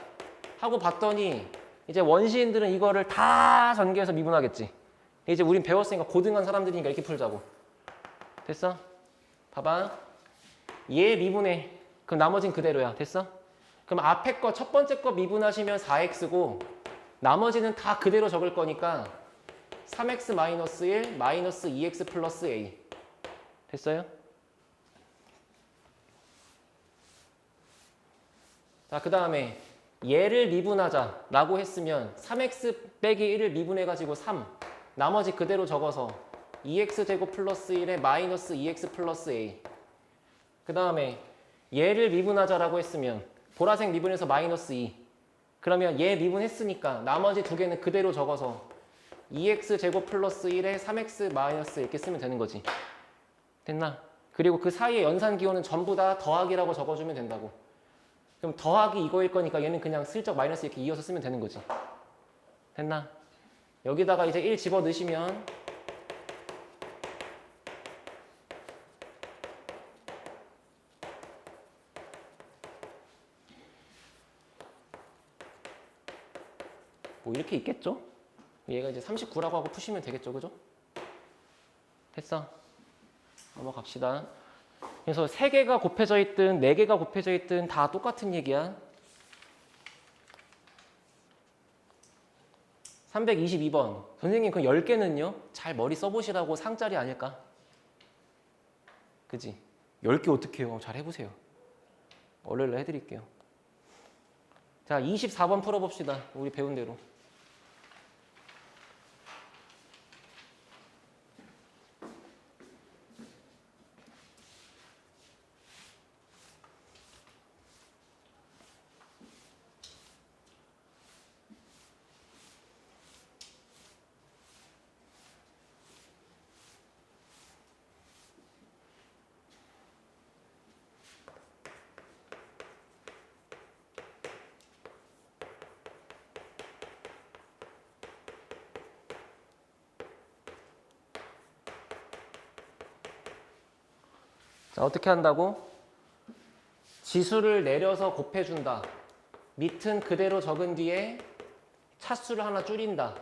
하고 봤더니 이제 원시인들은 이거를 다 전개해서 미분하겠지. 이제 우린 배웠으니까 고등한 사람들이니까 이렇게 풀자고. 됐어? 봐봐. 얘 미분해. 그럼 나머진 그대로야. 됐어? 그럼 앞에 거 첫 번째 거 미분하시면 4x고 나머지는 다 그대로 적을 거니까 3x 마이너스 1 마이너스 2x 플러스 a. 됐어요? 자, 그 다음에 얘를 미분하자 라고 했으면 3x 빼기 1을 미분해가지고 3, 나머지 그대로 적어서 2x제곱 플러스 1에 마이너스 2x 플러스 a. 그 다음에 얘를 미분하자라고 했으면 보라색 미분해서 마이너스 2. 그러면 얘 미분했으니까 나머지 두 개는 그대로 적어서 2x제곱 플러스 1에 3x 마이너스 이렇게 쓰면 되는 거지. 됐나? 그리고 그 사이의 연산기호는 전부 다 더하기라고 적어주면 된다고. 그럼 더하기 이거일 거니까 얘는 그냥 슬쩍 마이너스 이렇게 이어서 쓰면 되는 거지. 됐나? 여기다가 이제 1 집어넣으시면 뭐 이렇게 있겠죠? 얘가 이제 39라고 하고 푸시면 되겠죠, 그죠? 됐어. 넘어갑시다. 그래서 3개가 곱해져 있든 4개가 곱해져 있든 다 똑같은 얘기야. 322번. 선생님 그 10개는요? 잘 머리 써보시라고 상짜리 아닐까? 그지? 10개 어떻게 해요? 잘 해보세요. 월요일날 해드릴게요. 자, 24번 풀어봅시다. 우리 배운 대로. 자, 어떻게 한다고? 지수를 내려서 곱해준다. 밑은 그대로 적은 뒤에 차수를 하나 줄인다.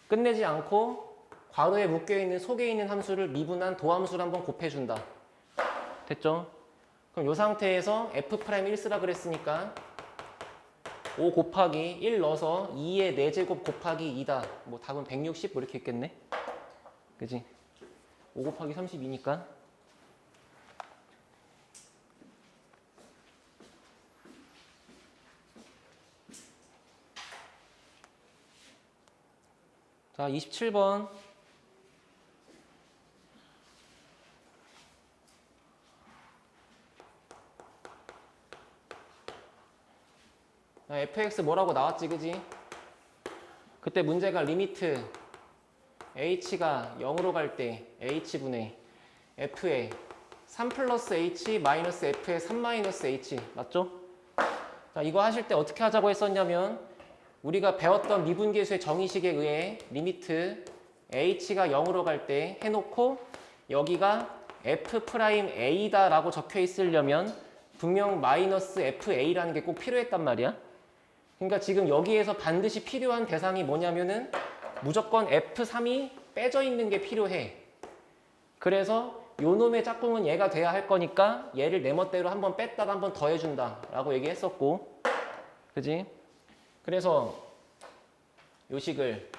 끝내지 않고 괄호에 묶여있는 속에 있는 함수를 미분한 도함수를 한번 곱해준다. 됐죠? 그럼 이 상태에서 F'1 쓰라 그랬으니까 5 곱하기 1 넣어서 2의 4제곱 곱하기 2다. 뭐 답은 160 뭐 이렇게 있겠네? 그지? 5 곱하기 32니까. 자, 27번. fx 뭐라고 나왔지, 그지? 그때 문제가 리미트 h가 0으로 갈 때 h분의 f의 3 플러스 h 마이너스 f의 3 마이너스 h 맞죠? 자, 이거 하실 때 어떻게 하자고 했었냐면 우리가 배웠던 미분계수의 정의식에 의해 리미트 h가 0으로 갈 때 해놓고 여기가 f'A다 라고 적혀 있으려면 분명 마이너스 FA라는 게 꼭 필요했단 말이야. 그러니까 지금 여기에서 반드시 필요한 대상이 뭐냐면은 무조건 F3이 빼져 있는 게 필요해. 그래서 요 놈의 짝꿍은 얘가 돼야 할 거니까 얘를 내 멋대로 한번 뺐다가 한번 더해준다 라고 얘기했었고, 그지? 그래서 요 식을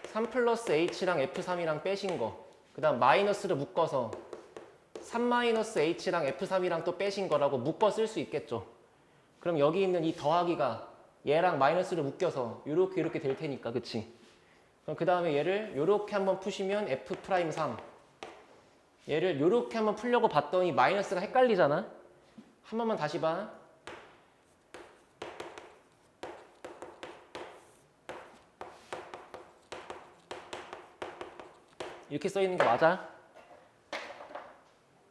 (3 플러스 h랑 f3이랑) 빼신 거, 그 다음 마이너스를 묶어서 3 마이너스 h랑 f3이랑 또 빼신 거라고 묶어 쓸 수 있겠죠. 그럼 여기 있는 이 더하기가 얘랑 마이너스를 묶여서 이렇게 될 테니까, 그치? 그럼 그 다음에 얘를 이렇게 한번 푸시면 f'3, 얘를 이렇게 한번 풀려고 봤더니 마이너스가 헷갈리잖아. 한 번만 다시 봐. 이렇게 써 있는 게 맞아?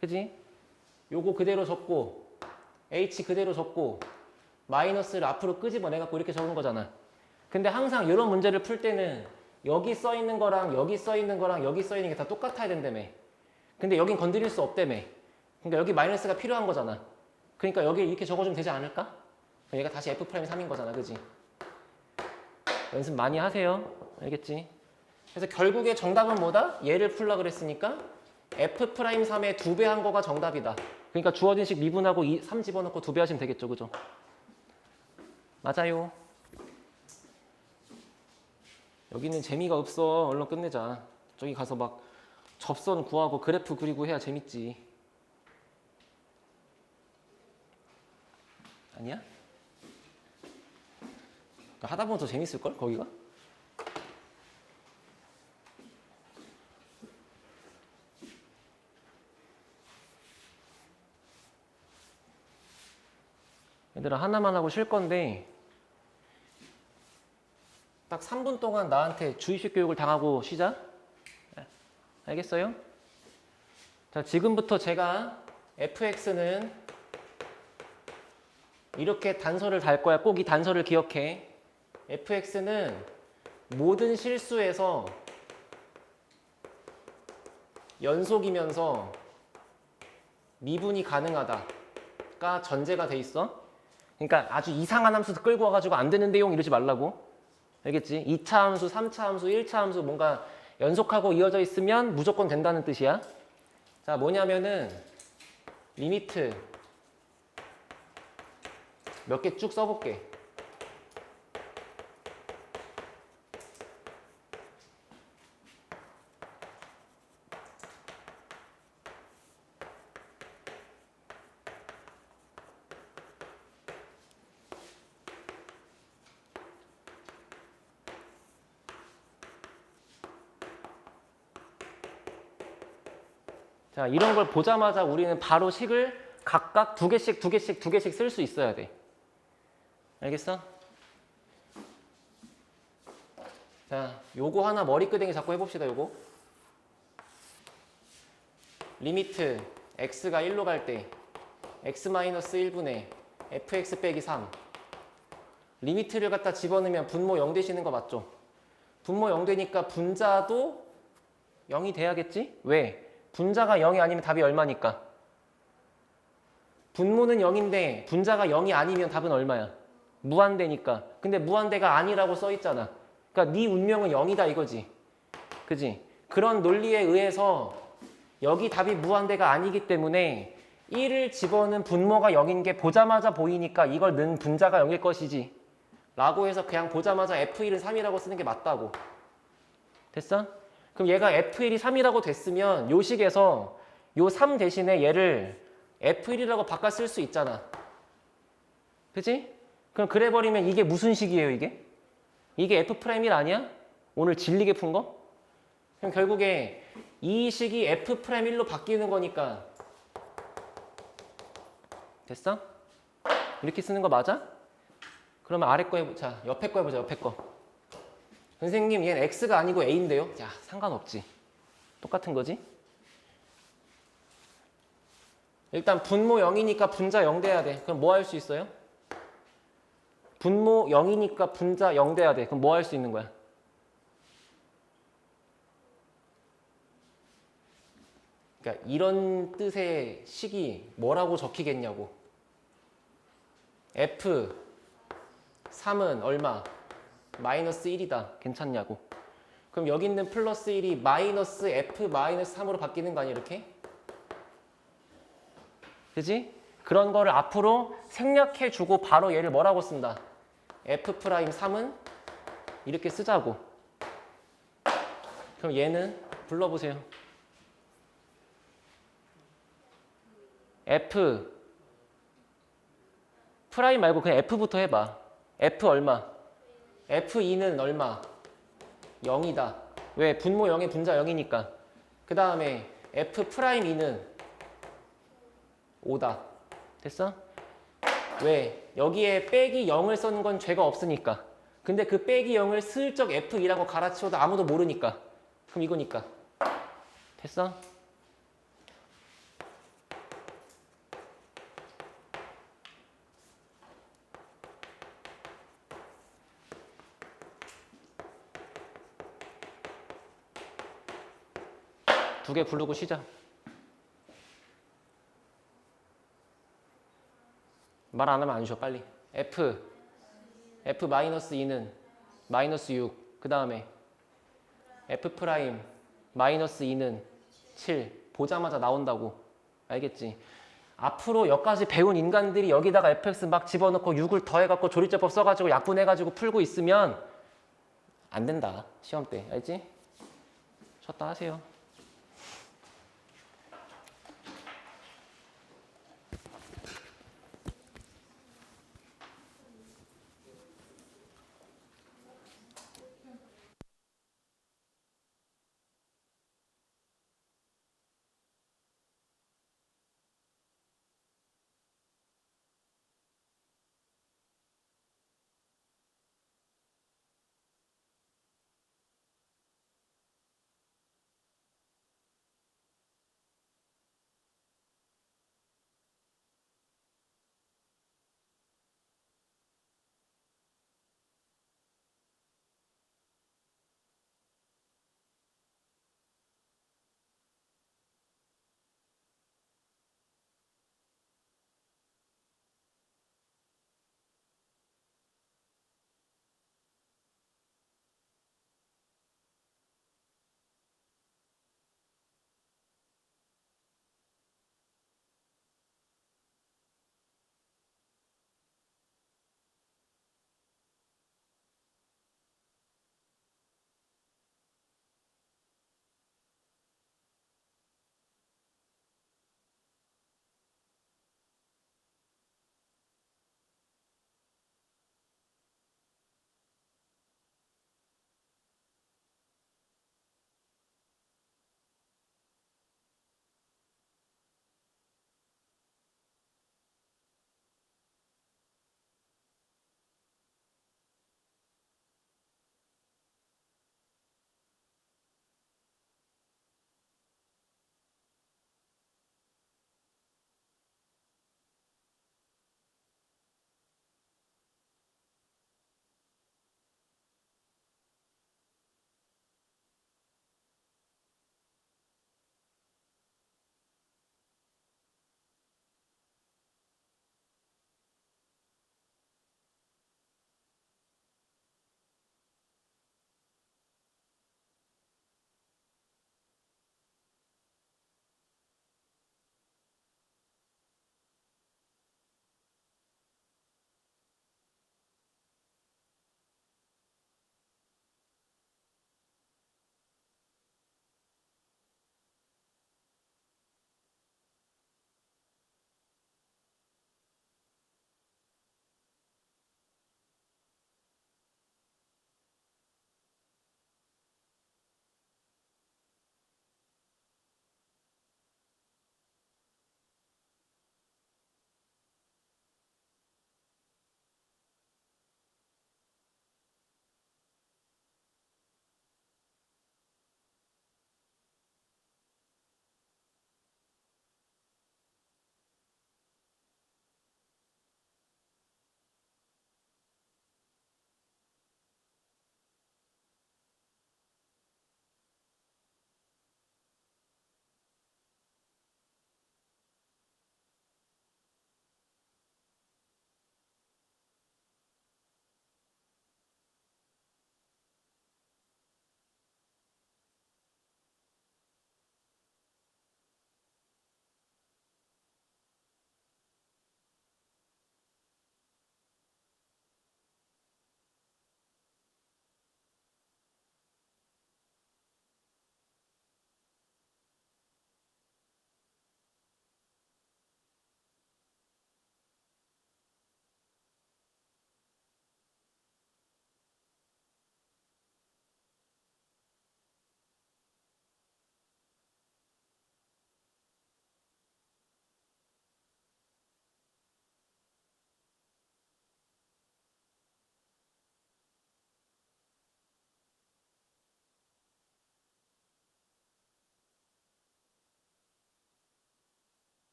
그지? 요거 그대로 적고 h 그대로 적고 마이너스를 앞으로 끄집어내갖고 이렇게 적은 거잖아. 근데 항상 이런 문제를 풀 때는 여기 써 있는 거랑 여기 써 있는 거랑 여기 써 있는 게 다 똑같아야 된다며. 근데 여긴 건드릴 수 없다며. 그러니까 여기 마이너스가 필요한 거잖아. 그러니까 여기 이렇게 적어주면 되지 않을까? 얘가 다시 f'3인 거잖아, 그지? 연습 많이 하세요. 알겠지? 그래서 결국에 정답은 뭐다? 얘를 풀라 그랬으니까 f'3의 2배 한 거가 정답이다. 그러니까 주어진 식 미분하고 3 집어넣고 2배 하시면 되겠죠, 그죠? 맞아요. 여기는 재미가 없어. 얼른 끝내자. 저기 가서 막 접선 구하고 그래프 그리고 해야 재밌지. 아니야? 하다 보면 더 재밌을걸? 거기가? 얘들아, 하나만 하고 쉴 건데 딱 3분 동안 나한테 주입식 교육을 당하고 쉬자. 알겠어요? 자, 지금부터 제가 fx는 이렇게 단서를 달 거야. 꼭 이 단서를 기억해. fx는 모든 실수에서 연속이면서 미분이 가능하다가 전제가 돼 있어. 그러니까 아주 이상한 함수 끌고 와가지고 안 되는데용 이러지 말라고. 알겠지? 2차 함수, 3차 함수, 1차 함수 뭔가 연속하고 이어져 있으면 무조건 된다는 뜻이야. 자, 뭐냐면은 리미트 몇 개 쭉 써볼게. 자, 이런 걸 보자마자 우리는 바로 식을 각각 두 개씩 쓸 수 있어야 돼. 알겠어? 자, 요거 하나 머리끄댕이 잡고 해봅시다, 요거. 리미트 x가 1로 갈 때 x-1분의 fx 빼기 3. 리미트를 갖다 집어넣으면 분모 0 되시는 거 맞죠? 분모 0 되니까 분자도 0이 돼야겠지? 왜? 분자가 0이 아니면 답이 얼마니까? 분모는 0인데 분자가 0이 아니면 답은 얼마야? 무한대니까. 근데 무한대가 아니라고 써 있잖아. 그러니까 네 운명은 0이다 이거지. 그지? 그런 논리에 의해서 여기 답이 무한대가 아니기 때문에 1을 집어넣은 분모가 0인 게 보자마자 보이니까 이걸 넣은 분자가 0일 것이지. 라고 해서 그냥 보자마자 F1은 3이라고 쓰는 게 맞다고. 됐어? 그럼 얘가 F1이 3이라고 됐으면 요 식에서 요 3 대신에 얘를 F1이라고 바꿔 쓸 수 있잖아. 그치? 그럼 그래 버리면 이게 무슨 식이에요, 이게? 이게 F'1 아니야? 오늘 질리게 푼 거? 그럼 결국에 이 식이 F'1로 바뀌는 거니까 됐어? 이렇게 쓰는 거 맞아? 그러면 아래 거 해보자. 옆에 거 해보자, 옆에 거. 선생님, 얘는 X가 아니고 A인데요? 야, 상관없지. 똑같은 거지? 일단 분모 0이니까 분자 0 돼야 돼. 그럼 뭐 할 수 있어요? 분모 0이니까 분자 0 돼야 돼. 그럼 뭐 할 수 있는 거야? 그러니까 이런 뜻의 식이 뭐라고 적히겠냐고. F3은 얼마? 마이너스 1이다. 괜찮냐고. 그럼 여기 있는 플러스 1이 마이너스 F-3으로 바뀌는 거 아니야, 이렇게? 그지? 그런 거를 앞으로 생략해주고 바로 얘를 뭐라고 쓴다? F'3은 이렇게 쓰자고. 그럼 얘는 불러보세요. F 프라임 말고 그냥 F부터 해봐. F 얼마? F2는 얼마? 0이다. 왜? 분모 0에 분자 0이니까. 그 다음에 F'2는 5다. 됐어? 왜? 여기에 빼기 0을 쓰는 건 죄가 없으니까. 근데 그 빼기 0을 슬쩍 F2라고 갈아치워도 아무도 모르니까. 그럼 이거니까. 됐어? 두 개 부르고 쉬자. 말 안 하면 안 쉬어, 빨리. F-2는 마이너스 6. 그 다음에 F' 마이너스 2는 7. 보자마자 나온다고. 알겠지? 앞으로 여기까지 배운 인간들이 여기다가 fx 막 집어넣고 6을 더해갖고 조리제법 써가지고 약분해가지고 풀고 있으면 안 된다. 시험 때. 알지? 쉬었다 하세요.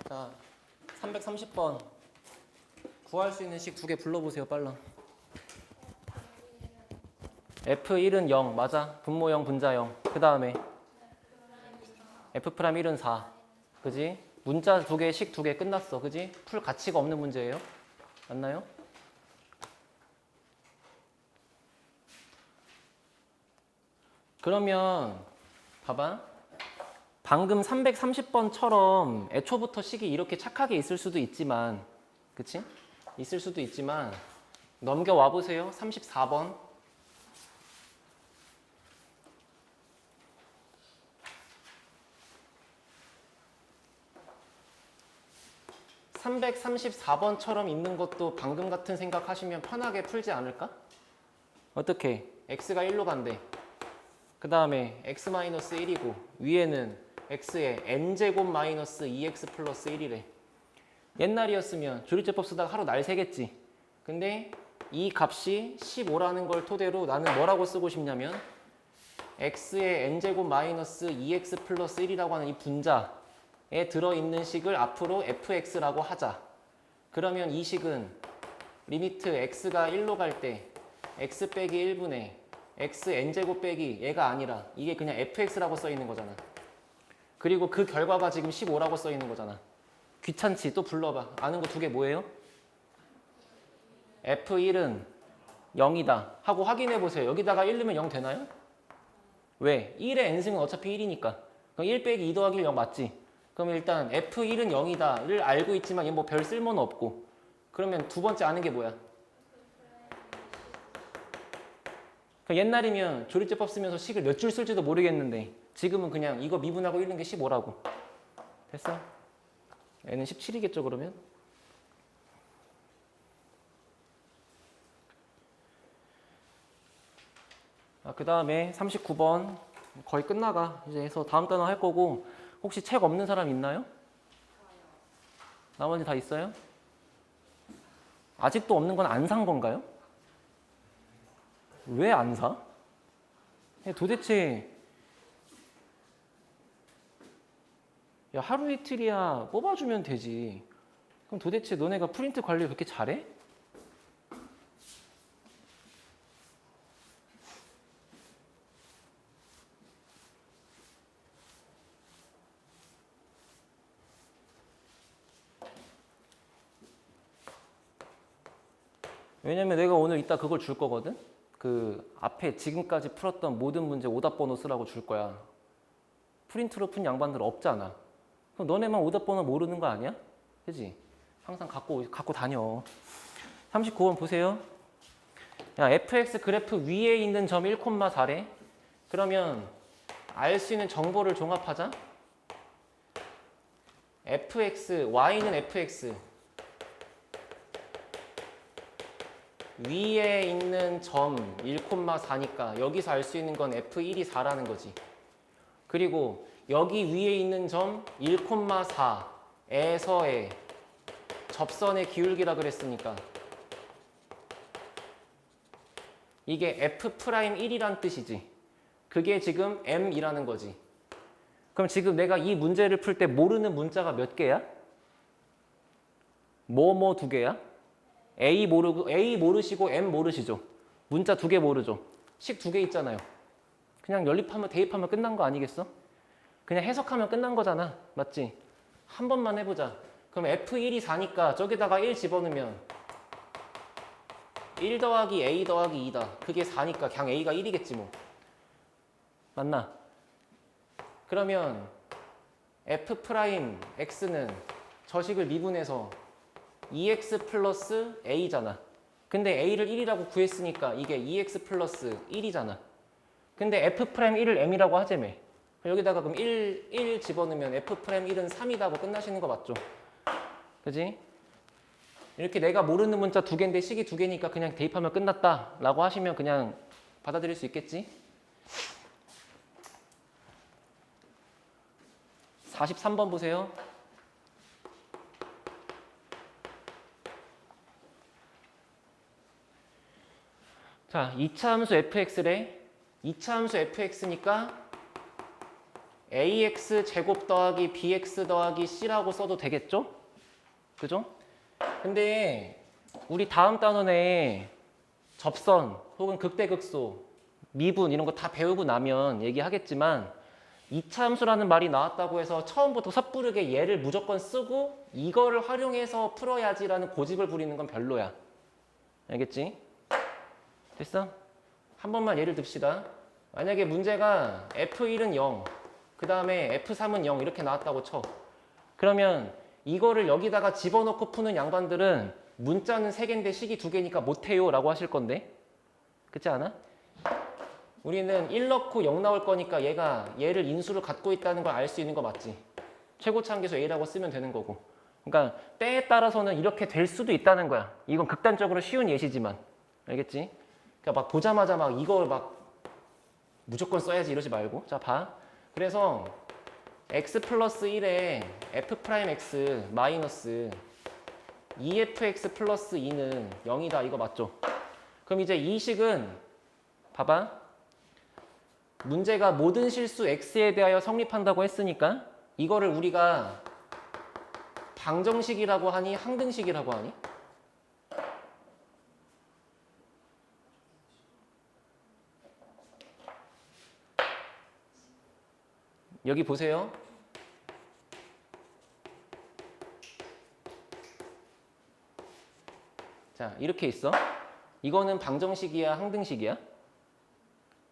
자, 330번 구할 수 있는 식 두 개 불러보세요. 빨라. F1은 0 맞아. 분모 0 분자 0. 그 다음에 F'1은 4. 그지? 문자 두 개, 식 두 개 끝났어. 그지? 풀 가치가 없는 문제예요. 맞나요? 그러면 봐봐. 방금 330번처럼 애초부터 식이 이렇게 착하게 있을 수도 있지만, 그치? 있을 수도 있지만 넘겨와 보세요. 34번. 334번처럼 있는 것도 방금 같은 생각 하시면 편하게 풀지 않을까? 어떻게? x가 1로 간대. 그 다음에 x-1이고 위에는 x에 n제곱 마이너스 2x 플러스 1이래. 옛날이었으면 조리제법 쓰다가 하루 날 새겠지. 근데 이 값이 15라는 걸 토대로 나는 뭐라고 쓰고 싶냐면 x에 n제곱 마이너스 2x 플러스 1이라고 하는 이 분자에 들어있는 식을 앞으로 fx라고 하자. 그러면 이 식은 리미트 x가 1로 갈 때 x 빼기 1분의 x n제곱 빼기 얘가 아니라 이게 그냥 fx라고 써 있는 거잖아. 그리고 그 결과가 지금 15라고 써 있는 거잖아. 귀찮지? 또 불러봐. 아는 거 두 개 뭐예요? F1은 0이다 하고 확인해 보세요. 여기다가 1 넣으면 0 되나요? 왜? 1의 n승은 어차피 1이니까. 그럼 1 빼기 2 더하기 0 맞지? 그럼 일단 F1은 0이다를 알고 있지만 얘 뭐 별 쓸모는 없고. 그러면 두 번째 아는 게 뭐야? 옛날이면 조리제법 쓰면서 식을 몇 줄 쓸지도 모르겠는데 지금은 그냥 이거 미분하고 1는 게 15라고. 됐어? 얘는 17이겠죠 그러면? 그 다음에 39번 거의 끝나가. 이제 해서 다음 단어 할 거고 혹시 책 없는 사람 있나요? 나머지 다 있어요? 아직도 없는 건 안 산 건가요? 왜 안 사? 도대체 야 하루 이틀이야 뽑아주면 되지. 그럼 도대체 너네가 프린트 관리 그렇게 잘해? 왜냐면 내가 오늘 이따 그걸 줄 거거든? 그 앞에 지금까지 풀었던 모든 문제 오답 번호 쓰라고 줄 거야. 프린트로 푼 양반들 없잖아. 그럼 너네만 오답 번호 모르는 거 아니야? 그지? 항상 갖고 다녀. 39번 보세요. 야, fx 그래프 위에 있는 점 1,4래. 그러면 알 수 있는 정보를 종합하자. fx, y는 fx. 위에 있는 점 1,4니까 여기서 알 수 있는 건 f1이 4라는 거지. 그리고 여기 위에 있는 점 1,4에서의 접선의 기울기라 그랬으니까 이게 f'1이란 뜻이지. 그게 지금 m이라는 거지. 그럼 지금 내가 이 문제를 풀 때 모르는 문자가 몇 개야? 뭐 두 개야? A 모르시고 M 모르시죠? 문자 두 개 모르죠? 식 두 개 있잖아요. 그냥 연립하면 대입하면 끝난 거 아니겠어? 그냥 해석하면 끝난 거잖아. 맞지? 한 번만 해보자. 그럼 F1이 4니까 저기다가 1 집어넣으면 1 더하기 A 더하기 2다. 그게 4니까 그냥 A가 1이겠지 뭐. 맞나? 그러면 F'X는 저 식을 미분해서 2x 플러스 a잖아. 근데 a를 1이라고 구했으니까 이게 2x 플러스 1이잖아. 근데 f'1을 m이라고 하자며. 여기다가 그럼 1 집어넣으면 f'1은 3이다 하고 끝나시는 거 맞죠? 그지? 이렇게 내가 모르는 문자 두 개인데 식이 두 개니까 그냥 대입하면 끝났다 라고 하시면 그냥 받아들일 수 있겠지? 43번 보세요. 자, 2차 함수 fx래. 2차 함수 fx니까 ax 제곱 더하기 bx 더하기 c라고 써도 되겠죠? 그죠? 근데 우리 다음 단원에 접선 혹은 극대극소, 미분 이런 거 다 배우고 나면 얘기하겠지만 2차 함수라는 말이 나왔다고 해서 처음부터 섣부르게 얘를 무조건 쓰고 이거를 활용해서 풀어야지라는 고집을 부리는 건 별로야. 알겠지? 됐어? 한 번만 예를 듭시다. 만약에 문제가 F1은 0, 그 다음에 F3은 0 이렇게 나왔다고 쳐. 그러면 이거를 여기다가 집어넣고 푸는 양반들은 문자는 3개인데 식이 2개니까 못해요 라고 하실 건데. 그렇지 않아? 우리는 1 넣고 0 나올 거니까 얘를 인수를 갖고 있다는 걸 알 수 있는 거 맞지? 최고차함계수 A라고 쓰면 되는 거고. 그러니까 때에 따라서는 이렇게 될 수도 있다는 거야. 이건 극단적으로 쉬운 예시지만. 알겠지? 그러니까 막 보자마자 막 이걸 막 무조건 써야지 이러지 말고. 자, 봐. 그래서 x 플러스 1에 f 프라임 x 마이너스 2fx 플러스 2는 0이다. 이거 맞죠? 그럼 이제 이 식은 봐봐. 문제가 모든 실수 x에 대하여 성립한다고 했으니까 이거를 우리가 방정식이라고 하니 항등식이라고 하니? 여기 보세요. 자, 이렇게 있어. 이거는 방정식이야, 항등식이야?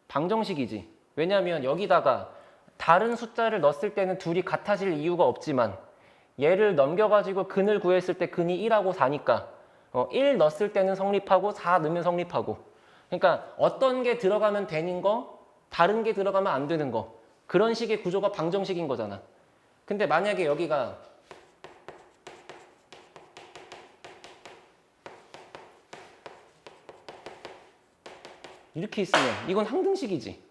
방정식이지. 왜냐하면 여기다가 다른 숫자를 넣었을 때는 둘이 같아질 이유가 없지만 얘를 넘겨가지고 근을 구했을 때 근이 1하고 4니까 1 넣었을 때는 성립하고 4 넣으면 성립하고. 그러니까 어떤 게 들어가면 되는 거, 다른 게 들어가면 안 되는 거. 그런 식의 구조가 방정식인 거잖아. 근데 만약에 여기가 이렇게 있으면 이건 항등식이지.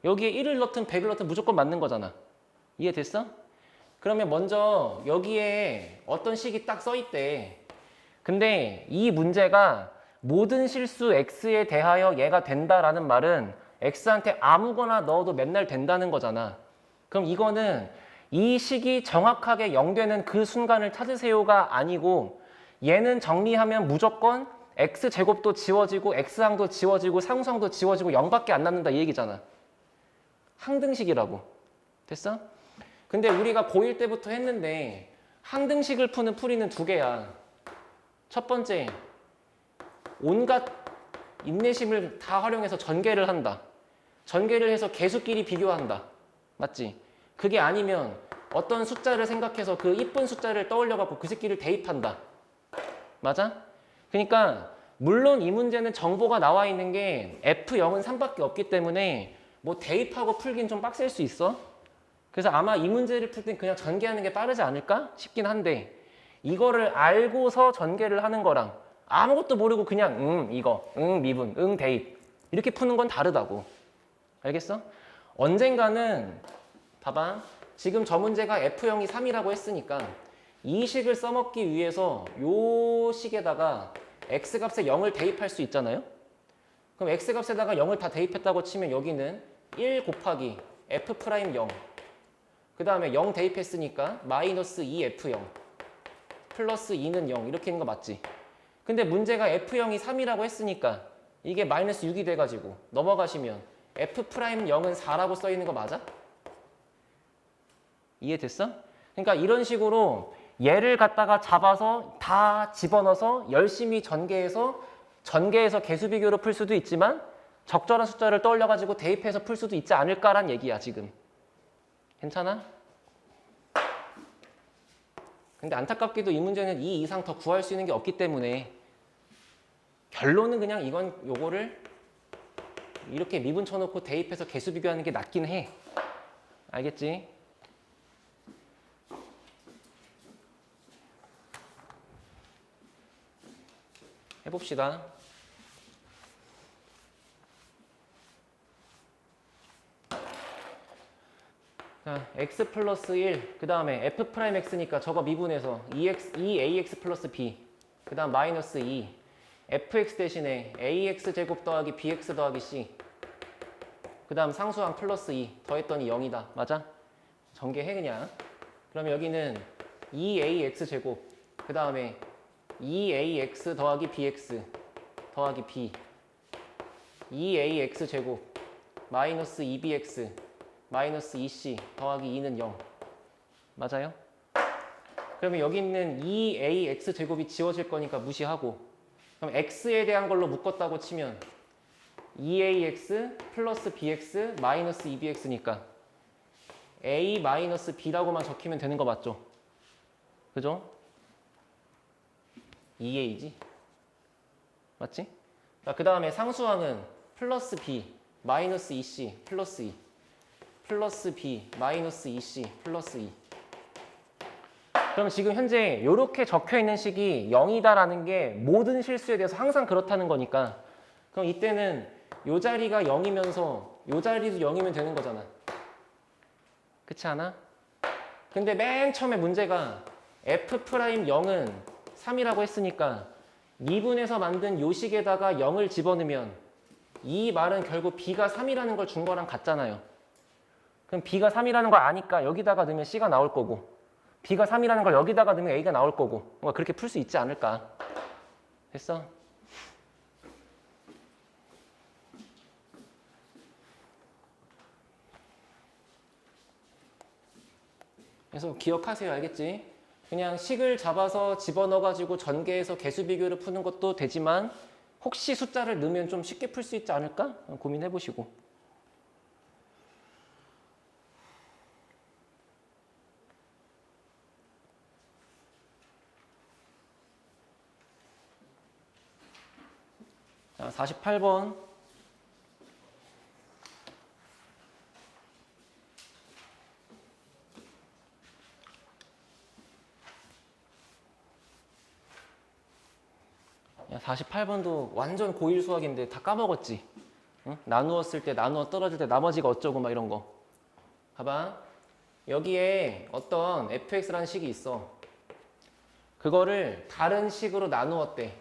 여기에 1을 넣든 100을 넣든 무조건 맞는 거잖아. 이해됐어? 그러면 먼저 여기에 어떤 식이 딱 써 있대. 근데 이 문제가 모든 실수 x에 대하여 얘가 된다라는 말은 x한테 아무거나 넣어도 맨날 된다는 거잖아. 그럼 이거는 이 식이 정확하게 0 되는 그 순간을 찾으세요가 아니고 얘는 정리하면 무조건 x제곱도 지워지고 x항도 지워지고 상수항도 지워지고 0밖에 안 남는다 이 얘기잖아. 항등식이라고. 됐어? 근데 우리가 고1 때부터 했는데 항등식을 푸는 풀이는 2개야. 첫 번째, 온갖 인내심을 다 활용해서 전개를 한다. 전개를 해서 계수끼리 비교한다. 맞지? 그게 아니면 어떤 숫자를 생각해서 그 이쁜 숫자를 떠올려갖고 그 새끼를 대입한다. 맞아? 그러니까 물론 이 문제는 정보가 나와 있는 게 F0은 3밖에 없기 때문에 뭐 대입하고 풀긴 좀 빡셀 수 있어. 그래서 아마 이 문제를 풀 땐 그냥 전개하는 게 빠르지 않을까 싶긴 한데 이거를 알고서 전개를 하는 거랑 아무것도 모르고 그냥 이거 미분 대입 이렇게 푸는 건 다르다고. 알겠어? 언젠가는 봐봐. 지금 저 문제가 F0이 3이라고 했으니까 이 식을 써먹기 위해서 요 식에다가 X값에 0을 대입할 수 있잖아요? 그럼 X값에다가 0을 다 대입했다고 치면 여기는 1 곱하기 F 프라임 0 그 다음에 0 대입했으니까 마이너스 2F0 플러스 2는 0 이렇게 있는 거 맞지? 근데 문제가 F0이 3이라고 했으니까 이게 마이너스 6이 돼가지고 넘어가시면 F 프라임 0은 4라고 써 있는 거 맞아? 이해됐어? 그러니까 이런 식으로 얘를 갖다가 잡아서 다 집어넣어서 열심히 전개해서 개수 비교로 풀 수도 있지만 적절한 숫자를 떠올려가지고 대입해서 풀 수도 있지 않을까란 얘기야 지금. 괜찮아? 근데 안타깝게도 이 문제는 2 이상 더 구할 수 있는 게 없기 때문에 결론은 그냥 이건 요거를 이렇게 미분 쳐놓고 대입해서 개수 비교하는 게 낫긴 해. 알겠지? 해봅시다. 자, x 플러스 1, 그 다음에 f 프라임 x니까 저거 미분해서 2ax 플러스 b, 그 다음 마이너스 2, fx 대신에 ax 제곱 더하기 bx 더하기 c, 그 다음 상수항 플러스 2, 더했더니 0이다. 맞아? 전개해 그냥. 그러면 여기는 2ax 제곱 그 다음에 2ax 더하기 bx 더하기 b 2ax 제곱 마이너스 2bx 마이너스 2c 더하기 2는 0 맞아요? 그러면 여기 있는 2ax 제곱이 지워질 거니까 무시하고 그럼 x에 대한 걸로 묶었다고 치면 2ax 플러스 bx 마이너스 2bx니까 a 마이너스 b라고만 적히면 되는 거 맞죠? 그죠? 2a지? 맞지? 그 다음에 상수항은 플러스 b 마이너스 2c 플러스 2 플러스 b 마이너스 2c 플러스 2 그럼 지금 현재 이렇게 적혀있는 식이 0이다라는 게 모든 실수에 대해서 항상 그렇다는 거니까 그럼 이때는 이 자리가 0이면서 이 자리도 0이면 되는 거잖아. 그렇지 않아? 근데 맨 처음에 문제가 F'0은 3이라고 했으니까 미분에서 만든 요식에다가 0을 집어넣으면 이 말은 결국 B가 3이라는 걸 준 거랑 같잖아요. 그럼 B가 3이라는 걸 아니까 여기다가 넣으면 C가 나올 거고 B가 3이라는 걸 여기다가 넣으면 A가 나올 거고 뭔가 그렇게 풀 수 있지 않을까. 됐어? 그래서 기억하세요. 알겠지? 그냥 식을 잡아서 집어넣어가지고 전개해서 개수 비교를 푸는 것도 되지만 혹시 숫자를 넣으면 좀 쉽게 풀 수 있지 않을까? 고민해보시고. 자, 48번. 야, 48번도 완전 고일 수학인데 다 까먹었지? 응? 나누었을 때, 나누어 떨어질 때 나머지가 어쩌고 막 이런 거. 봐봐. 여기에 어떤 fx라는 식이 있어. 그거를 다른 식으로 나누었대.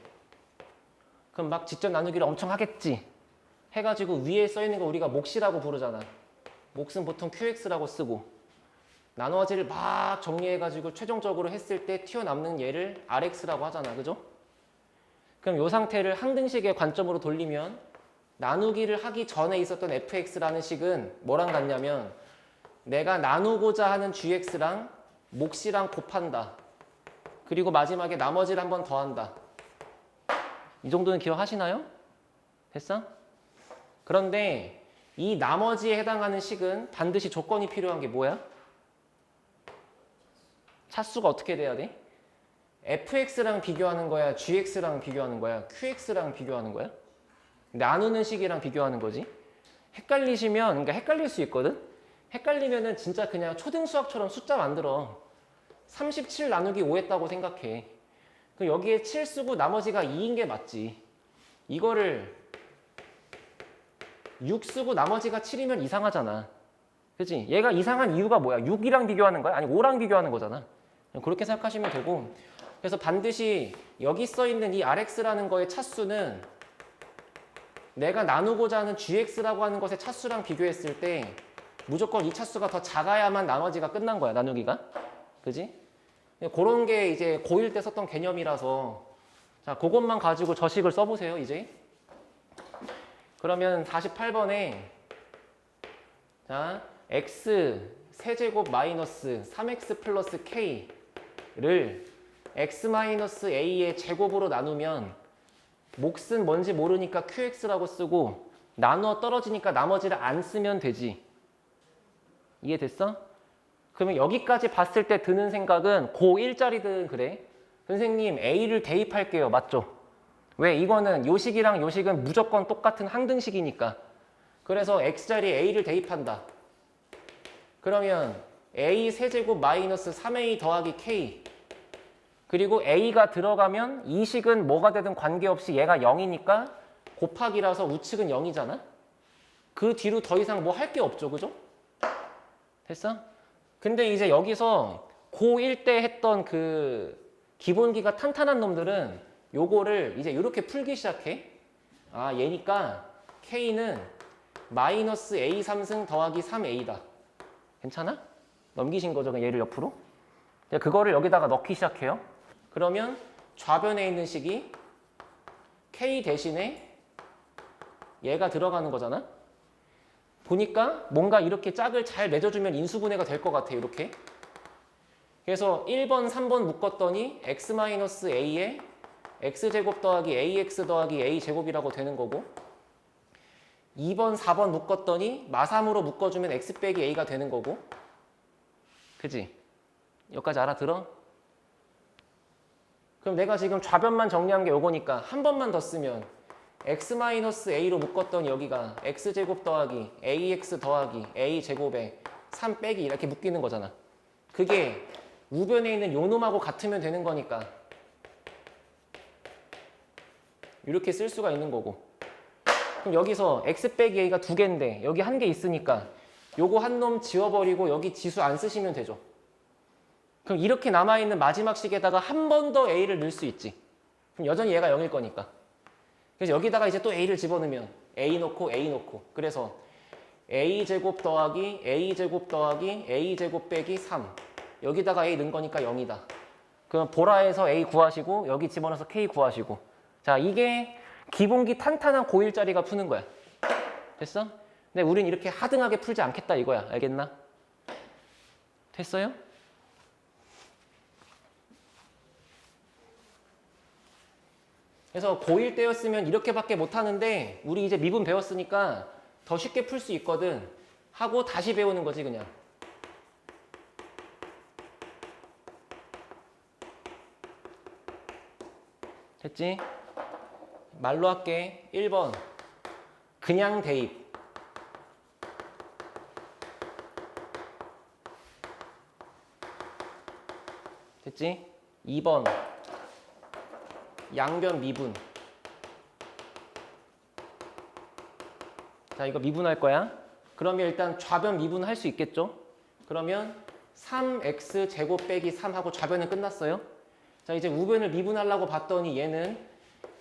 그럼 막 직접 나누기를 엄청 하겠지? 해가지고 위에 써있는 거 우리가 몫이라고 부르잖아. 몫은 보통 qx라고 쓰고 나누어지를 막 정리해가지고 최종적으로 했을 때 튀어남는 얘를 rx라고 하잖아. 그죠? 그럼 이 상태를 항등식의 관점으로 돌리면 나누기를 하기 전에 있었던 fx라는 식은 뭐랑 같냐면 내가 나누고자 하는 gx랑 몫이랑 곱한다. 그리고 마지막에 나머지를 한 번 더한다. 이 정도는 기억하시나요? 됐어? 그런데 이 나머지에 해당하는 식은 반드시 조건이 필요한 게 뭐야? 차수가 어떻게 돼야 돼? fx랑 비교하는 거야? gx랑 비교하는 거야? qx랑 비교하는 거야? 나누는 식이랑 비교하는 거지. 헷갈리시면, 그러니까 헷갈릴 수 있거든? 헷갈리면은 진짜 그냥 초등수학처럼 숫자 만들어. 37 나누기 5 했다고 생각해. 그럼 여기에 7 쓰고 나머지가 2인 게 맞지. 이거를 6 쓰고 나머지가 7이면 이상하잖아. 그치? 얘가 이상한 이유가 뭐야? 6이랑 비교하는 거야? 아니 5랑 비교하는 거잖아. 그렇게 생각하시면 되고 그래서 반드시 여기 써있는 이 rx라는 거의 차수는 내가 나누고자 하는 gx라고 하는 것의 차수랑 비교했을 때 무조건 이 차수가 더 작아야만 나머지가 끝난 거야. 나누기가. 그지? 그런 게 이제 고1 때 썼던 개념이라서 자, 그것만 가지고 저 식을 써보세요. 이제. 그러면 48번에 자, x 세제곱 마이너스 3x 플러스 k를 x 마이너스 a의 제곱으로 나누면 몫은 뭔지 모르니까 qx라고 쓰고 나누어 떨어지니까 나머지를 안 쓰면 되지. 이해됐어? 그러면 여기까지 봤을 때 드는 생각은 고1짜리들은 그래. 선생님 a를 대입할게요. 맞죠? 왜? 이거는 요식이랑 요식은 무조건 똑같은 항등식이니까. 그래서 x자리에 a를 대입한다. 그러면 a 세제곱 마이너스 3a 더하기 k 그리고 a가 들어가면 이 식은 뭐가 되든 관계없이 얘가 0이니까 곱하기라서 우측은 0이잖아. 그 뒤로 더 이상 뭐 할 게 없죠. 그죠? 됐어? 근데 이제 여기서 고1 때 했던 그 기본기가 탄탄한 놈들은 요거를 이제 이렇게 풀기 시작해. 아, 얘니까 k는 마이너스 a 3승 더하기 3a다. 괜찮아? 넘기신 거죠. 그냥 얘를 옆으로. 그거를 여기다가 넣기 시작해요. 그러면 좌변에 있는 식이 K 대신에 얘가 들어가는 거잖아. 보니까 뭔가 이렇게 짝을 잘 맺어주면 인수분해가 될 것 같아. 이렇게. 그래서 1번, 3번 묶었더니 x-a에 x제곱 더하기 ax 더하기 a제곱이라고 되는 거고 2번, 4번 묶었더니 마3으로 묶어주면 x 빼기 a가 되는 거고 그지? 여기까지 알아들어? 그럼 내가 지금 좌변만 정리한 게 요거니까 한 번만 더 쓰면 x-a로 묶었더니 여기가 x제곱 더하기 ax 더하기 a제곱에 3 빼기 이렇게 묶이는 거잖아. 그게 우변에 있는 요 놈하고 같으면 되는 거니까 이렇게 쓸 수가 있는 거고 그럼 여기서 x 빼기 a가 두 개인데 여기 한 개 있으니까 요거 한 놈 지워버리고 여기 지수 안 쓰시면 되죠. 그럼 이렇게 남아있는 마지막 식에다가 한 번 더 a를 넣을 수 있지. 그럼 여전히 얘가 0일 거니까. 그래서 여기다가 이제 또 a를 집어넣으면 a 넣고 그래서 a제곱 더하기 a제곱 더하기 a제곱 빼기 3 여기다가 a 넣은 거니까 0이다. 그럼 보라에서 a 구하시고 여기 집어넣어서 k 구하시고 자 이게 기본기 탄탄한 고1짜리가 푸는 거야. 됐어? 근데 우린 이렇게 하등하게 풀지 않겠다 이거야. 알겠나? 됐어요? 그래서 고1 때였으면 이렇게밖에 못하는데 우리 이제 미분 배웠으니까 더 쉽게 풀 수 있거든. 하고 다시 배우는 거지 그냥. 됐지? 말로 할게. 1번 그냥 대입 됐지? 2번 양변 미분 자 이거 미분할 거야. 그러면 일단 좌변 미분 할 수 있겠죠? 그러면 3x 제곱 빼기 3하고 좌변은 끝났어요. 자 이제 우변을 미분하려고 봤더니 얘는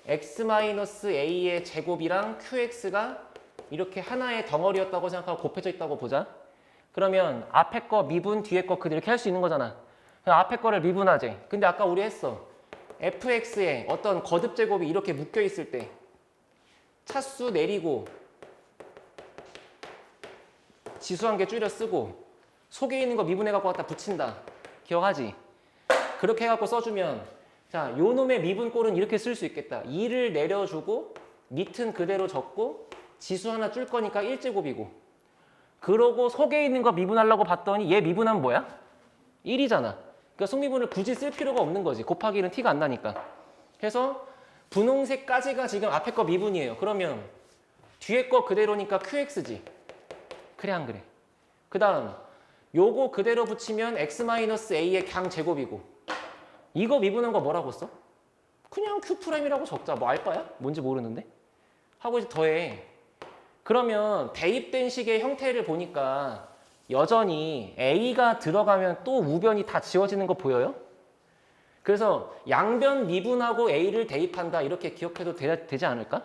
x-a의 제곱이랑 qx가 이렇게 하나의 덩어리였다고 생각하고 곱해져 있다고 보자. 그러면 앞에 거 미분 뒤에 거 그대로 이렇게 할 수 있는 거잖아. 그럼 앞에 거를 미분하지. 근데 아까 우리 했어. fx에 어떤 거듭 제곱이 이렇게 묶여 있을 때 차수 내리고 지수 한 개 줄여 쓰고 속에 있는 거 미분해 갖고 갖다 붙인다. 기억하지? 그렇게 해갖고 써주면 자, 요 놈의 미분꼴은 이렇게 쓸 수 있겠다. 2를 내려주고 밑은 그대로 적고 지수 하나 줄 거니까 1제곱이고 그러고 속에 있는 거 미분하려고 봤더니 얘 미분하면 뭐야? 1이잖아. 그러니까 속미분을 굳이 쓸 필요가 없는 거지. 곱하기 1은 티가 안 나니까. 그래서 분홍색까지가 지금 앞에 거 미분이에요. 그러면 뒤에 거 그대로니까 QX지. 그래 안 그래? 그 다음 요거 그대로 붙이면 x-a의 강 제곱이고 이거 미분한 거 뭐라고 써? 그냥 Q'이라고 적자. 뭐 알 바야? 뭔지 모르는데. 하고 이제 더해. 그러면 대입된 식의 형태를 보니까 여전히 A가 들어가면 또 우변이 다 지워지는 거 보여요? 그래서 양변 미분하고 A를 대입한다 이렇게 기억해도 되지 않을까?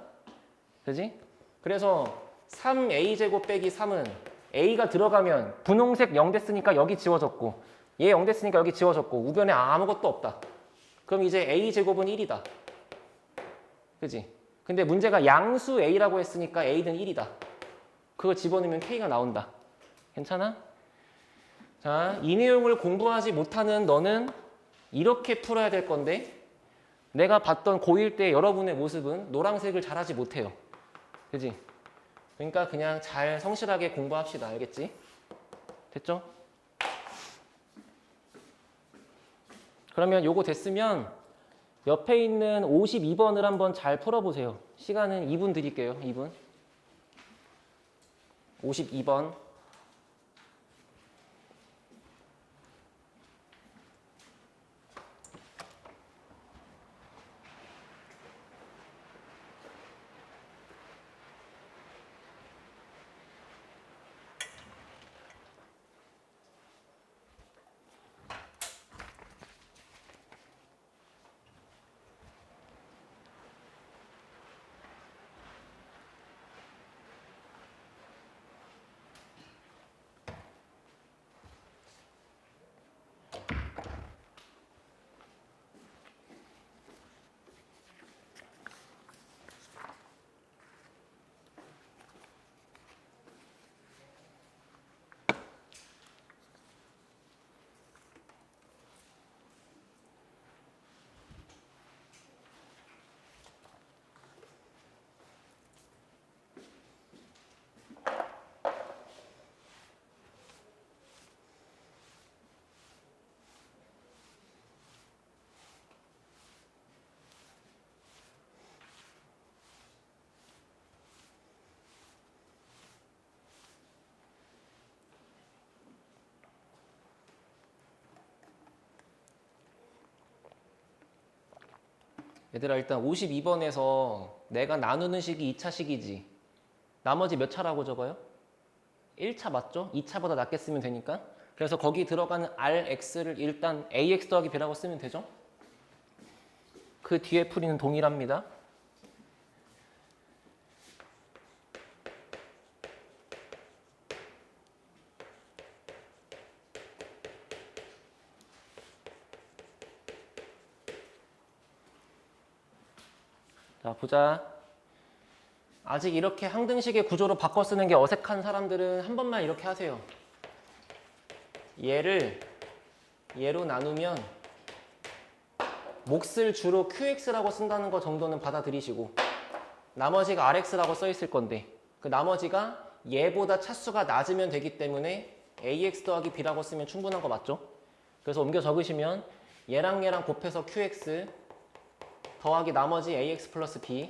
그지? 그래서 3A제곱 빼기 3은 A가 들어가면 분홍색 0 됐으니까 여기 지워졌고 얘 0 됐으니까 여기 지워졌고 우변에 아무것도 없다. 그럼 이제 A제곱은 1이다. 그지? 근데 문제가 양수 A라고 했으니까 A는 1이다. 그거 집어넣으면 K가 나온다. 괜찮아? 자, 이 내용을 공부하지 못하는 너는 이렇게 풀어야 될 건데 내가 봤던 고1 때 여러분의 모습은 노란색을 잘하지 못해요. 그지? 그러니까 그냥 잘 성실하게 공부합시다. 알겠지? 됐죠? 그러면 요거 됐으면 옆에 있는 52번을 한번 잘 풀어보세요. 시간은 2분 드릴게요. 2분. 52번. 얘들아 일단 52번에서 내가 나누는 식이 2차 식이지. 나머지 몇 차라고 적어요? 1차 맞죠? 2차보다 낮게 쓰면 되니까. 그래서 거기 들어가는 Rx를 일단 Ax 더하기 B라고 쓰면 되죠? 그 뒤에 풀이는 동일합니다. 자, 보자. 아직 이렇게 항등식의 구조로 바꿔 쓰는 게 어색한 사람들은 한 번만 이렇게 하세요. 얘를 얘로 나누면 몫을 주로 QX라고 쓴다는 거 정도는 받아들이시고 나머지가 RX라고 써 있을 건데 그 나머지가 얘보다 차수가 낮으면 되기 때문에 AX 더하기 B라고 쓰면 충분한 거 맞죠? 그래서 옮겨 적으시면 얘랑 얘랑 곱해서 QX 더하기 나머지 AX 플러스 B.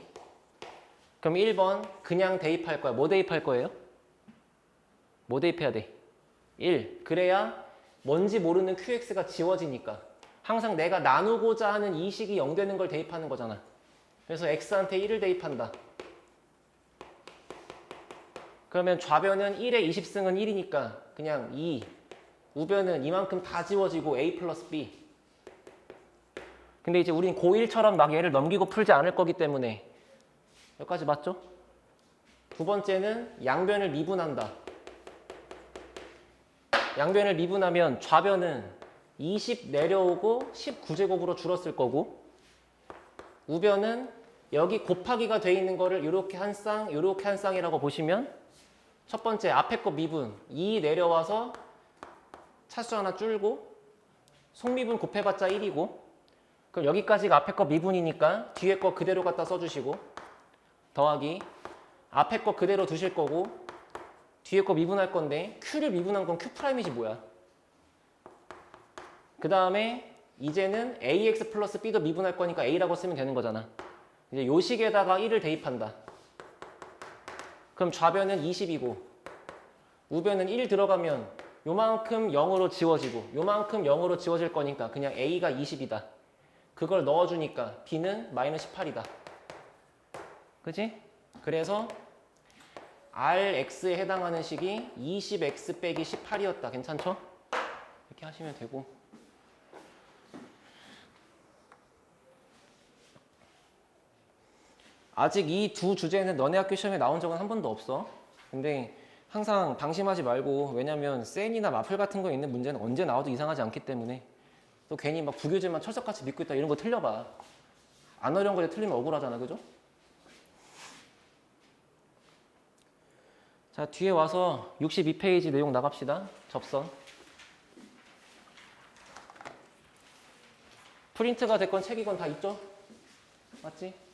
그럼 1번 그냥 대입할 거야. 뭐 대입할 거예요? 뭐 대입해야 돼? 1. 그래야 뭔지 모르는 QX가 지워지니까. 항상 내가 나누고자 하는 이 식이 0 되는 걸 대입하는 거잖아. 그래서 X한테 1을 대입한다. 그러면 좌변은 1의 20승은 1이니까 그냥 2. 우변은 이만큼 다 지워지고 A 플러스 B. 근데 이제 우린 고1처럼 막 얘를 넘기고 풀지 않을 거기 때문에 여기까지 맞죠? 두 번째는 양변을 미분한다. 양변을 미분하면 좌변은 20 내려오고 19제곱으로 줄었을 거고 우변은 여기 곱하기가 돼 있는 거를 이렇게 한 쌍, 이렇게 한 쌍이라고 보시면 첫 번째 앞에 거 미분 2 내려와서 차수 하나 줄고 속미분 곱해봤자 1이고 그럼 여기까지가 앞에 거 미분이니까 뒤에 거 그대로 갖다 써주시고 더하기 앞에 거 그대로 두실 거고 뒤에 거 미분할 건데 Q를 미분한 건 Q'이지 뭐야. 그 다음에 이제는 AX 플러스 B도 미분할 거니까 A라고 쓰면 되는 거잖아. 이제 요 식에다가 1을 대입한다. 그럼 좌변은 20이고 우변은 1 들어가면 요만큼 0으로 지워지고 요만큼 0으로 지워질 거니까 그냥 A가 20이다. 그걸 넣어주니까 B는 마이너스 18이다. 그치? 그래서 RX에 해당하는 식이 20X 빼기 18이었다. 괜찮죠? 이렇게 하시면 되고 아직 이 두 주제는 너네 학교 시험에 나온 적은 한 번도 없어. 근데 항상 방심하지 말고 왜냐면 센이나 마플 같은 거 있는 문제는 언제 나와도 이상하지 않기 때문에 또 괜히 막 부교재만 철석같이 믿고 있다 이런 거 틀려봐. 안 어려운 거에 틀리면 억울하잖아. 그죠? 자, 뒤에 와서 62페이지 내용 나갑시다. 접선. 프린트가 됐건 책이건 다 있죠? 맞지?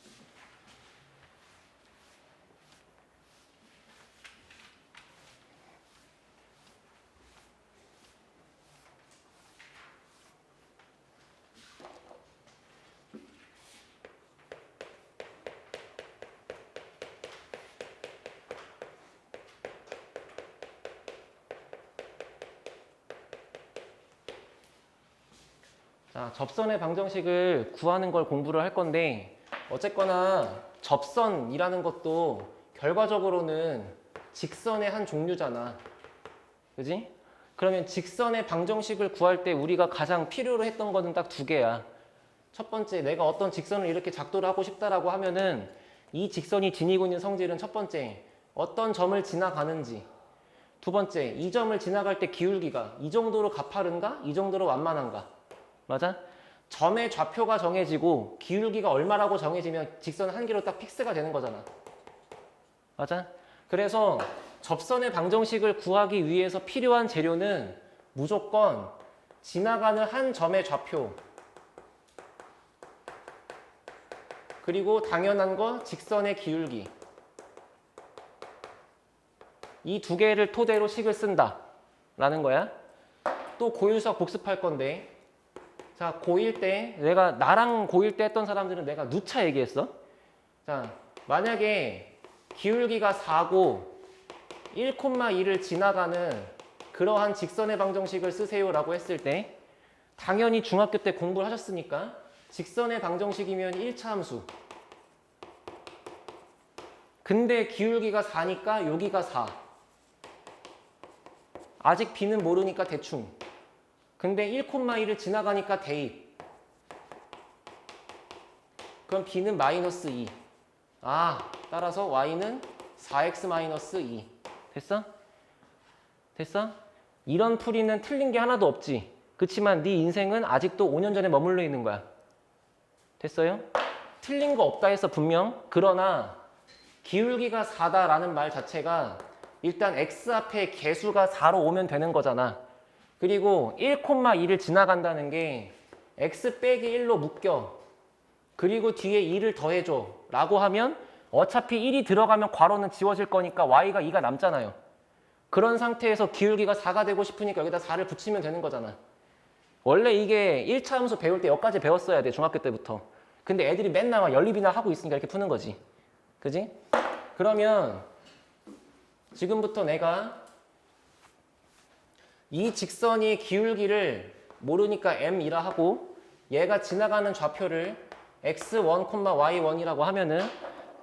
자, 접선의 방정식을 구하는 걸 공부를 할 건데 어쨌거나 접선이라는 것도 결과적으로는 직선의 한 종류잖아. 그지? 그러면 직선의 방정식을 구할 때 우리가 가장 필요로 했던 거는 딱 두 개야. 첫 번째, 내가 어떤 직선을 이렇게 작도를 하고 싶다라고 하면은 이 직선이 지니고 있는 성질은 첫 번째, 어떤 점을 지나가는지. 두 번째, 이 점을 지나갈 때 기울기가 이 정도로 가파른가? 이 정도로 완만한가? 맞아? 점의 좌표가 정해지고 기울기가 얼마라고 정해지면 직선 한 개로 딱 픽스가 되는 거잖아. 맞아? 그래서 접선의 방정식을 구하기 위해서 필요한 재료는 무조건 지나가는 한 점의 좌표 그리고 당연한 건 직선의 기울기 이 두 개를 토대로 식을 쓴다 라는 거야. 또 고1 수학 복습할 건데 자, 고1 때 나랑 고1 때 했던 사람들은 내가 누차 얘기했어. 자, 만약에 기울기가 4고 1,2를 지나가는 그러한 직선의 방정식을 쓰세요라고 했을 때 당연히 중학교 때 공부를 하셨으니까 직선의 방정식이면 1차 함수. 근데 기울기가 4니까 여기가 4. 아직 b는 모르니까 대충. 근데 1,1을 지나가니까 대입. 그럼 b는 마이너스 2. 아, 따라서 y는 4x 마이너스 2. 됐어? 됐어? 이런 풀이는 틀린 게 하나도 없지. 그치만 네 인생은 아직도 5년 전에 머물러 있는 거야. 됐어요? 틀린 거 없다 해서 분명. 그러나 기울기가 4다라는 말 자체가 일단 x 앞에 개수가 4로 오면 되는 거잖아. 그리고 1,2를 지나간다는 게 x 빼기 1로 묶여. 그리고 뒤에 2를 더해줘 라고 하면 어차피 1이 들어가면 괄호는 지워질 거니까 y가 2가 남잖아요. 그런 상태에서 기울기가 4가 되고 싶으니까 여기다 4를 붙이면 되는 거잖아. 원래 이게 1차 함수 배울 때 여기까지 배웠어야 돼, 중학교 때부터. 근데 애들이 맨날 막 연립이나 하고 있으니까 이렇게 푸는 거지. 그지? 그러면 지금부터 내가 이 직선이 기울기를 모르니까 m이라 하고 얘가 지나가는 좌표를 x1, y1이라고 하면은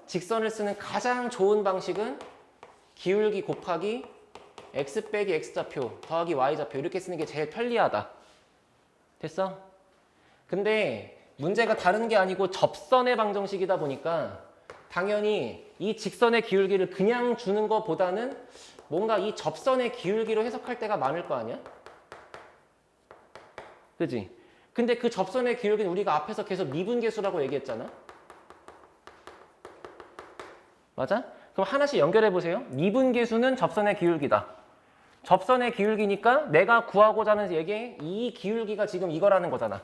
직선을 쓰는 가장 좋은 방식은 기울기 곱하기 x 빼기 x좌표 더하기 y좌표 이렇게 쓰는 게 제일 편리하다. 됐어? 근데 문제가 다른 게 아니고 접선의 방정식이다 보니까 당연히 이 직선의 기울기를 그냥 주는 것보다는 뭔가 이 접선의 기울기로 해석할 때가 많을 거 아니야? 그지? 근데 그 접선의 기울기는 우리가 앞에서 계속 미분계수라고 얘기했잖아? 맞아? 그럼 하나씩 연결해 보세요. 미분계수는 접선의 기울기다. 접선의 기울기니까 내가 구하고자 하는 얘기에 이 기울기가 지금 이거라는 거잖아.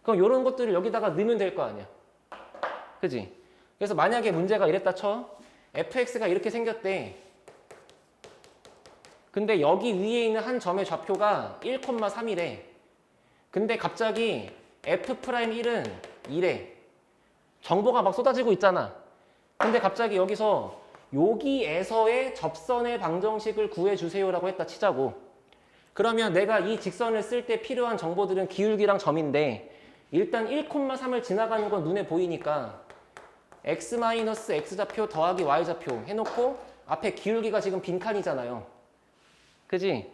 그럼 이런 것들을 여기다가 넣으면 될 거 아니야. 그지? 그래서 만약에 문제가 이랬다 쳐. fx가 이렇게 생겼대. 근데 여기 위에 있는 한 점의 좌표가 1,3이래. 근데 갑자기 f'1은 2래. 정보가 막 쏟아지고 있잖아. 근데 갑자기 여기서 여기에서의 접선의 방정식을 구해주세요라고 했다 치자고. 그러면 내가 이 직선을 쓸 때 필요한 정보들은 기울기랑 점인데 일단 1,3을 지나가는 건 눈에 보이니까 x-x좌표 더하기 y좌표 해놓고 앞에 기울기가 지금 빈칸이잖아요. 그지?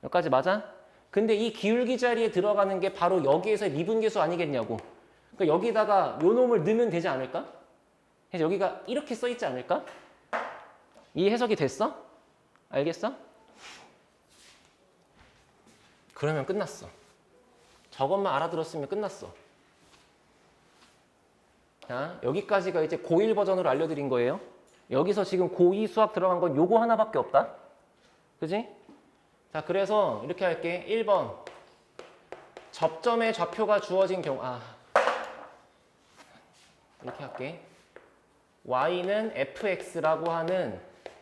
여기까지 맞아? 근데 이 기울기 자리에 들어가는 게 바로 여기에서의 미분계수 아니겠냐고. 그러니까 여기다가 요 놈을 넣으면 되지 않을까? 그래서 여기가 이렇게 써 있지 않을까? 이 해석이 됐어? 알겠어? 그러면 끝났어. 저것만 알아들었으면 끝났어. 자, 여기까지가 이제 고1 버전으로 알려드린 거예요. 여기서 지금 고2 수학 들어간 건 요거 하나밖에 없다. 그지? 자, 그래서 이렇게 할게. 1번. 접점의 좌표가 주어진 경우, 이렇게 할게. y는 fx라고 하는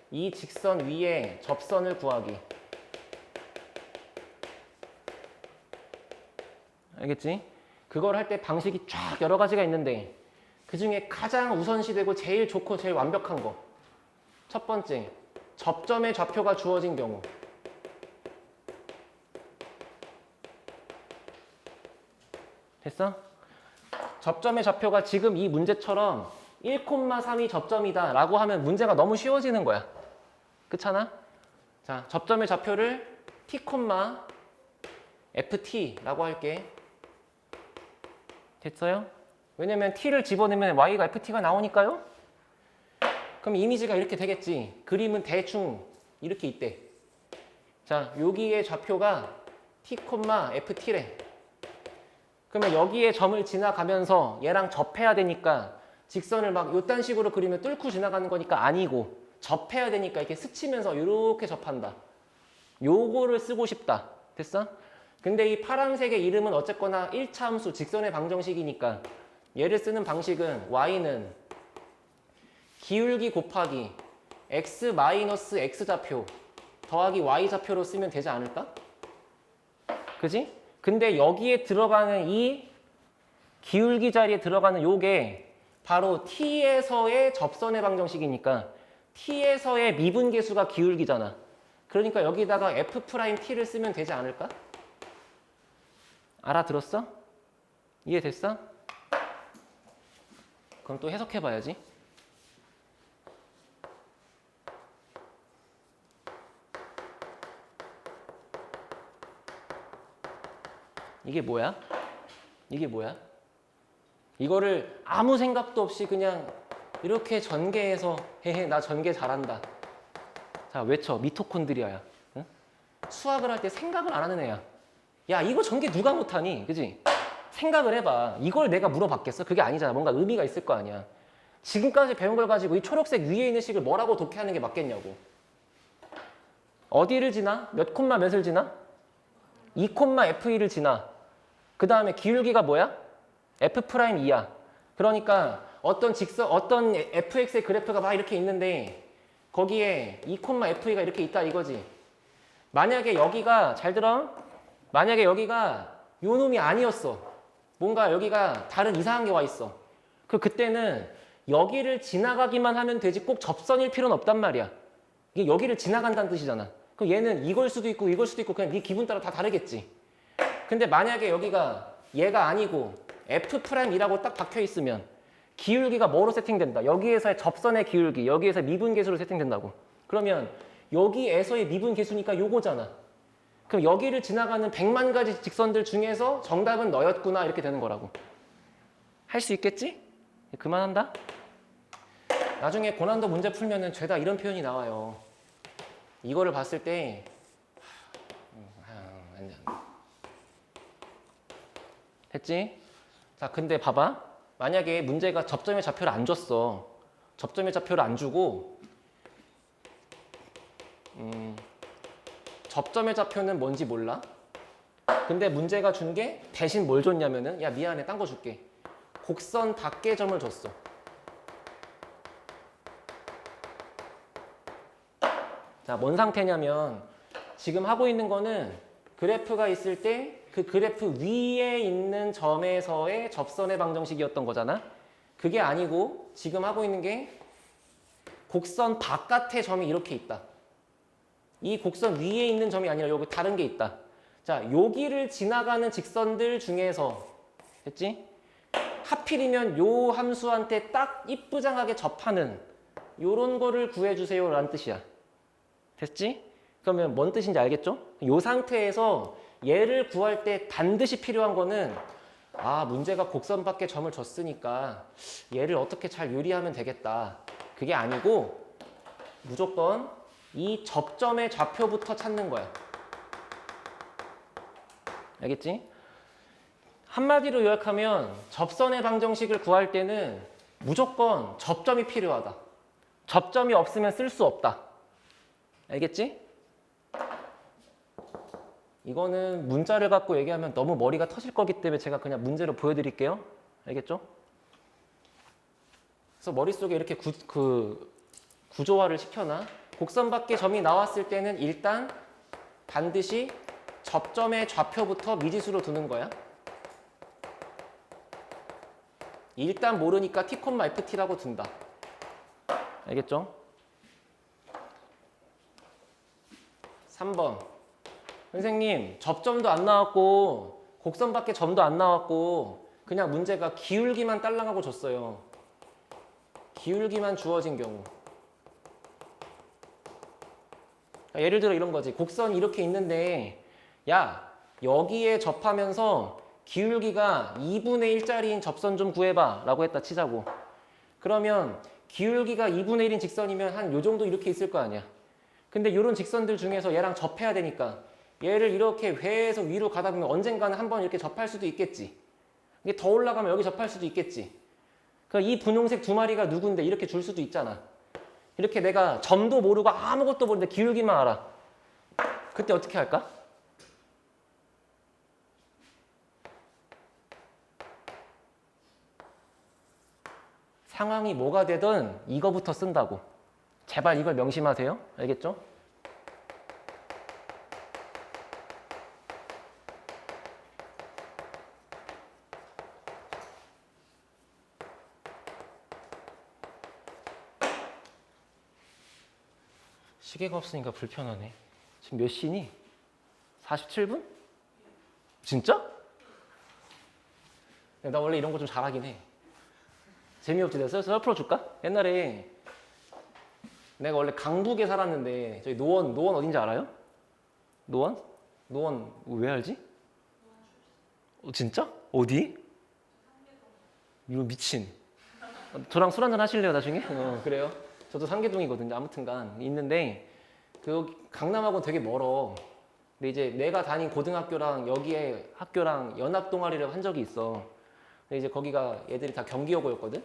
이 직선 위에 접선을 구하기. 알겠지? 그걸 할 때 방식이 쫙 여러 가지가 있는데 그 중에 가장 우선시되고 제일 좋고 제일 완벽한 거. 첫 번째, 접점의 좌표가 주어진 경우. 됐어? 접점의 좌표가 지금 이 문제처럼 1,3이 접점이다 라고 하면 문제가 너무 쉬워지는 거야. 그렇잖아? 자, 접점의 좌표를 t, ft라고 할게. 됐어요? 왜냐면 t를 집어넣으면 y가 ft가 나오니까요. 그럼 이미지가 이렇게 되겠지. 그림은 대충 이렇게 있대. 자, 여기의 좌표가 t, ft래. 그러면 여기에 점을 지나가면서 얘랑 접해야 되니까 직선을 막 요딴 식으로 그리면 뚫고 지나가는 거니까 아니고 접해야 되니까 이렇게 스치면서 이렇게 접한다. 요거를 쓰고 싶다. 됐어? 근데 이 파란색의 이름은 어쨌거나 1차 함수 직선의 방정식이니까 얘를 쓰는 방식은 y는 기울기 곱하기 x-x좌표 더하기 y좌표로 쓰면 되지 않을까? 그지? 근데 여기에 들어가는 이 기울기 자리에 들어가는 요게 바로 t에서의 접선의 방정식이니까 t에서의 미분계수가 기울기잖아. 그러니까 여기다가 f't를 쓰면 되지 않을까? 알아들었어? 이해됐어? 그럼 또 해석해 봐야지. 이게 뭐야? 이게 뭐야? 이거를 아무 생각도 없이 그냥 이렇게 전개해서 헤헤 나 전개 잘한다. 자 외쳐. 미토콘드리아야. 응? 수학을 할 때 생각을 안 하는 애야. 야 이거 전개 누가 못하니? 그지? 생각을 해봐. 이걸 내가 물어봤겠어? 그게 아니잖아. 뭔가 의미가 있을 거 아니야. 지금까지 배운 걸 가지고 이 초록색 위에 있는 식을 뭐라고 독해하는 게 맞겠냐고. 어디를 지나? 몇 콤마 몇을 지나? 2 콤마 F2를 지나. 그 다음에 기울기가 뭐야? F'2야. 그러니까 어떤 fx의 그래프가 막 이렇게 있는데 거기에 2 콤마 F2가 이렇게 있다 이거지. 만약에 여기가 잘 들어. 만약에 여기가 요 놈이 아니었어. 뭔가 여기가 다른 이상한 게 와 있어. 그때는 여기를 지나가기만 하면 되지 꼭 접선일 필요는 없단 말이야. 이게 여기를 지나간다는 뜻이잖아. 그럼 얘는 이걸 수도 있고 이걸 수도 있고 그냥 네 기분 따라 다 다르겠지. 근데 만약에 여기가 얘가 아니고 F'이라고 딱 박혀 있으면 기울기가 뭐로 세팅된다? 여기에서의 접선의 기울기, 여기에서 미분계수로 세팅된다고. 그러면 여기에서의 미분계수니까 요거잖아. 그럼 여기를 지나가는 100만 가지 직선들 중에서 정답은 너였구나 이렇게 되는 거라고. 할 수 있겠지? 그만한다. 나중에 고난도 문제 풀면은 죄다 이런 표현이 나와요. 이거를 봤을 때 됐지? 자, 근데 봐봐. 만약에 문제가 접점의 좌표를 안 줬어. 접점의 좌표를 안 주고 접점의 좌표는 뭔지 몰라. 근데 문제가 준 게 대신 뭘 줬냐면은 야 미안해 딴 거 줄게. 곡선 밖의 점을 줬어. 자, 뭔 상태냐면 지금 하고 있는 거는 그래프가 있을 때 그 그래프 위에 있는 점에서의 접선의 방정식이었던 거잖아. 그게 아니고 지금 하고 있는 게 곡선 바깥의 점이 이렇게 있다. 이 곡선 위에 있는 점이 아니라 여기 다른 게 있다. 자, 여기를 지나가는 직선들 중에서 됐지? 하필이면 요 함수한테 딱 이쁘장하게 접하는 요런 거를 구해주세요 라는 뜻이야. 됐지? 그러면 뭔 뜻인지 알겠죠? 요 상태에서 얘를 구할 때 반드시 필요한 거는 아 문제가 곡선 밖에 점을 줬으니까 얘를 어떻게 잘 요리하면 되겠다. 그게 아니고 무조건 이 접점의 좌표부터 찾는 거야. 알겠지? 한마디로 요약하면 접선의 방정식을 구할 때는 무조건 접점이 필요하다. 접점이 없으면 쓸 수 없다. 알겠지? 이거는 문자를 갖고 얘기하면 너무 머리가 터질 거기 때문에 제가 그냥 문제로 보여드릴게요. 알겠죠? 그래서 머릿속에 이렇게 구조화를 시켜놔. 곡선 밖의 점이 나왔을 때는 일단 반드시 접점의 좌표부터 미지수로 두는 거야. 일단 모르니까 t, ft라고 둔다. 알겠죠? 3번. 선생님, 접점도 안 나왔고 곡선 밖에 점도 안 나왔고 그냥 문제가 기울기만 딸랑하고 줬어요. 기울기만 주어진 경우. 예를 들어 이런 거지. 곡선이 이렇게 있는데 야, 여기에 접하면서 기울기가 2분의 1짜리인 접선 좀 구해봐 라고 했다 치자고. 그러면 기울기가 2분의 1인 직선이면 한 요 정도 이렇게 있을 거 아니야. 근데 이런 직선들 중에서 얘랑 접해야 되니까 얘를 이렇게 회에서 위로 가다 보면 언젠가는 한번 이렇게 접할 수도 있겠지. 이게 더 올라가면 여기 접할 수도 있겠지. 그러니까 이 분홍색 두 마리가 누군데 이렇게 줄 수도 있잖아. 이렇게 내가 점도 모르고 아무것도 모르는데 기울기만 알아. 그때 어떻게 할까? 상황이 뭐가 되든 이거부터 쓴다고. 제발 이걸 명심하세요. 알겠죠? 시계가 없으니까 불편하네. 지금 몇 시니? 47분? 진짜? 나 원래 이런 거 좀 잘하긴 해. 재미없지? 내가 썰 풀어줄까? 옛날에 내가 원래 강북에 살았는데 저기 노원 어딘지 알아요? 노원 왜 알지? 진짜? 어디? 이거 미친. 저랑 술 한잔 하실래요 나중에? 그래요. 저도 상계동이거든요. 아무튼간 있는데 그 강남하고 되게 멀어. 근데 이제 내가 다닌 고등학교랑 여기에 학교랑 연합 동아리를 한 적이 있어. 근데 이제 거기가 애들이 다 경기여고였거든.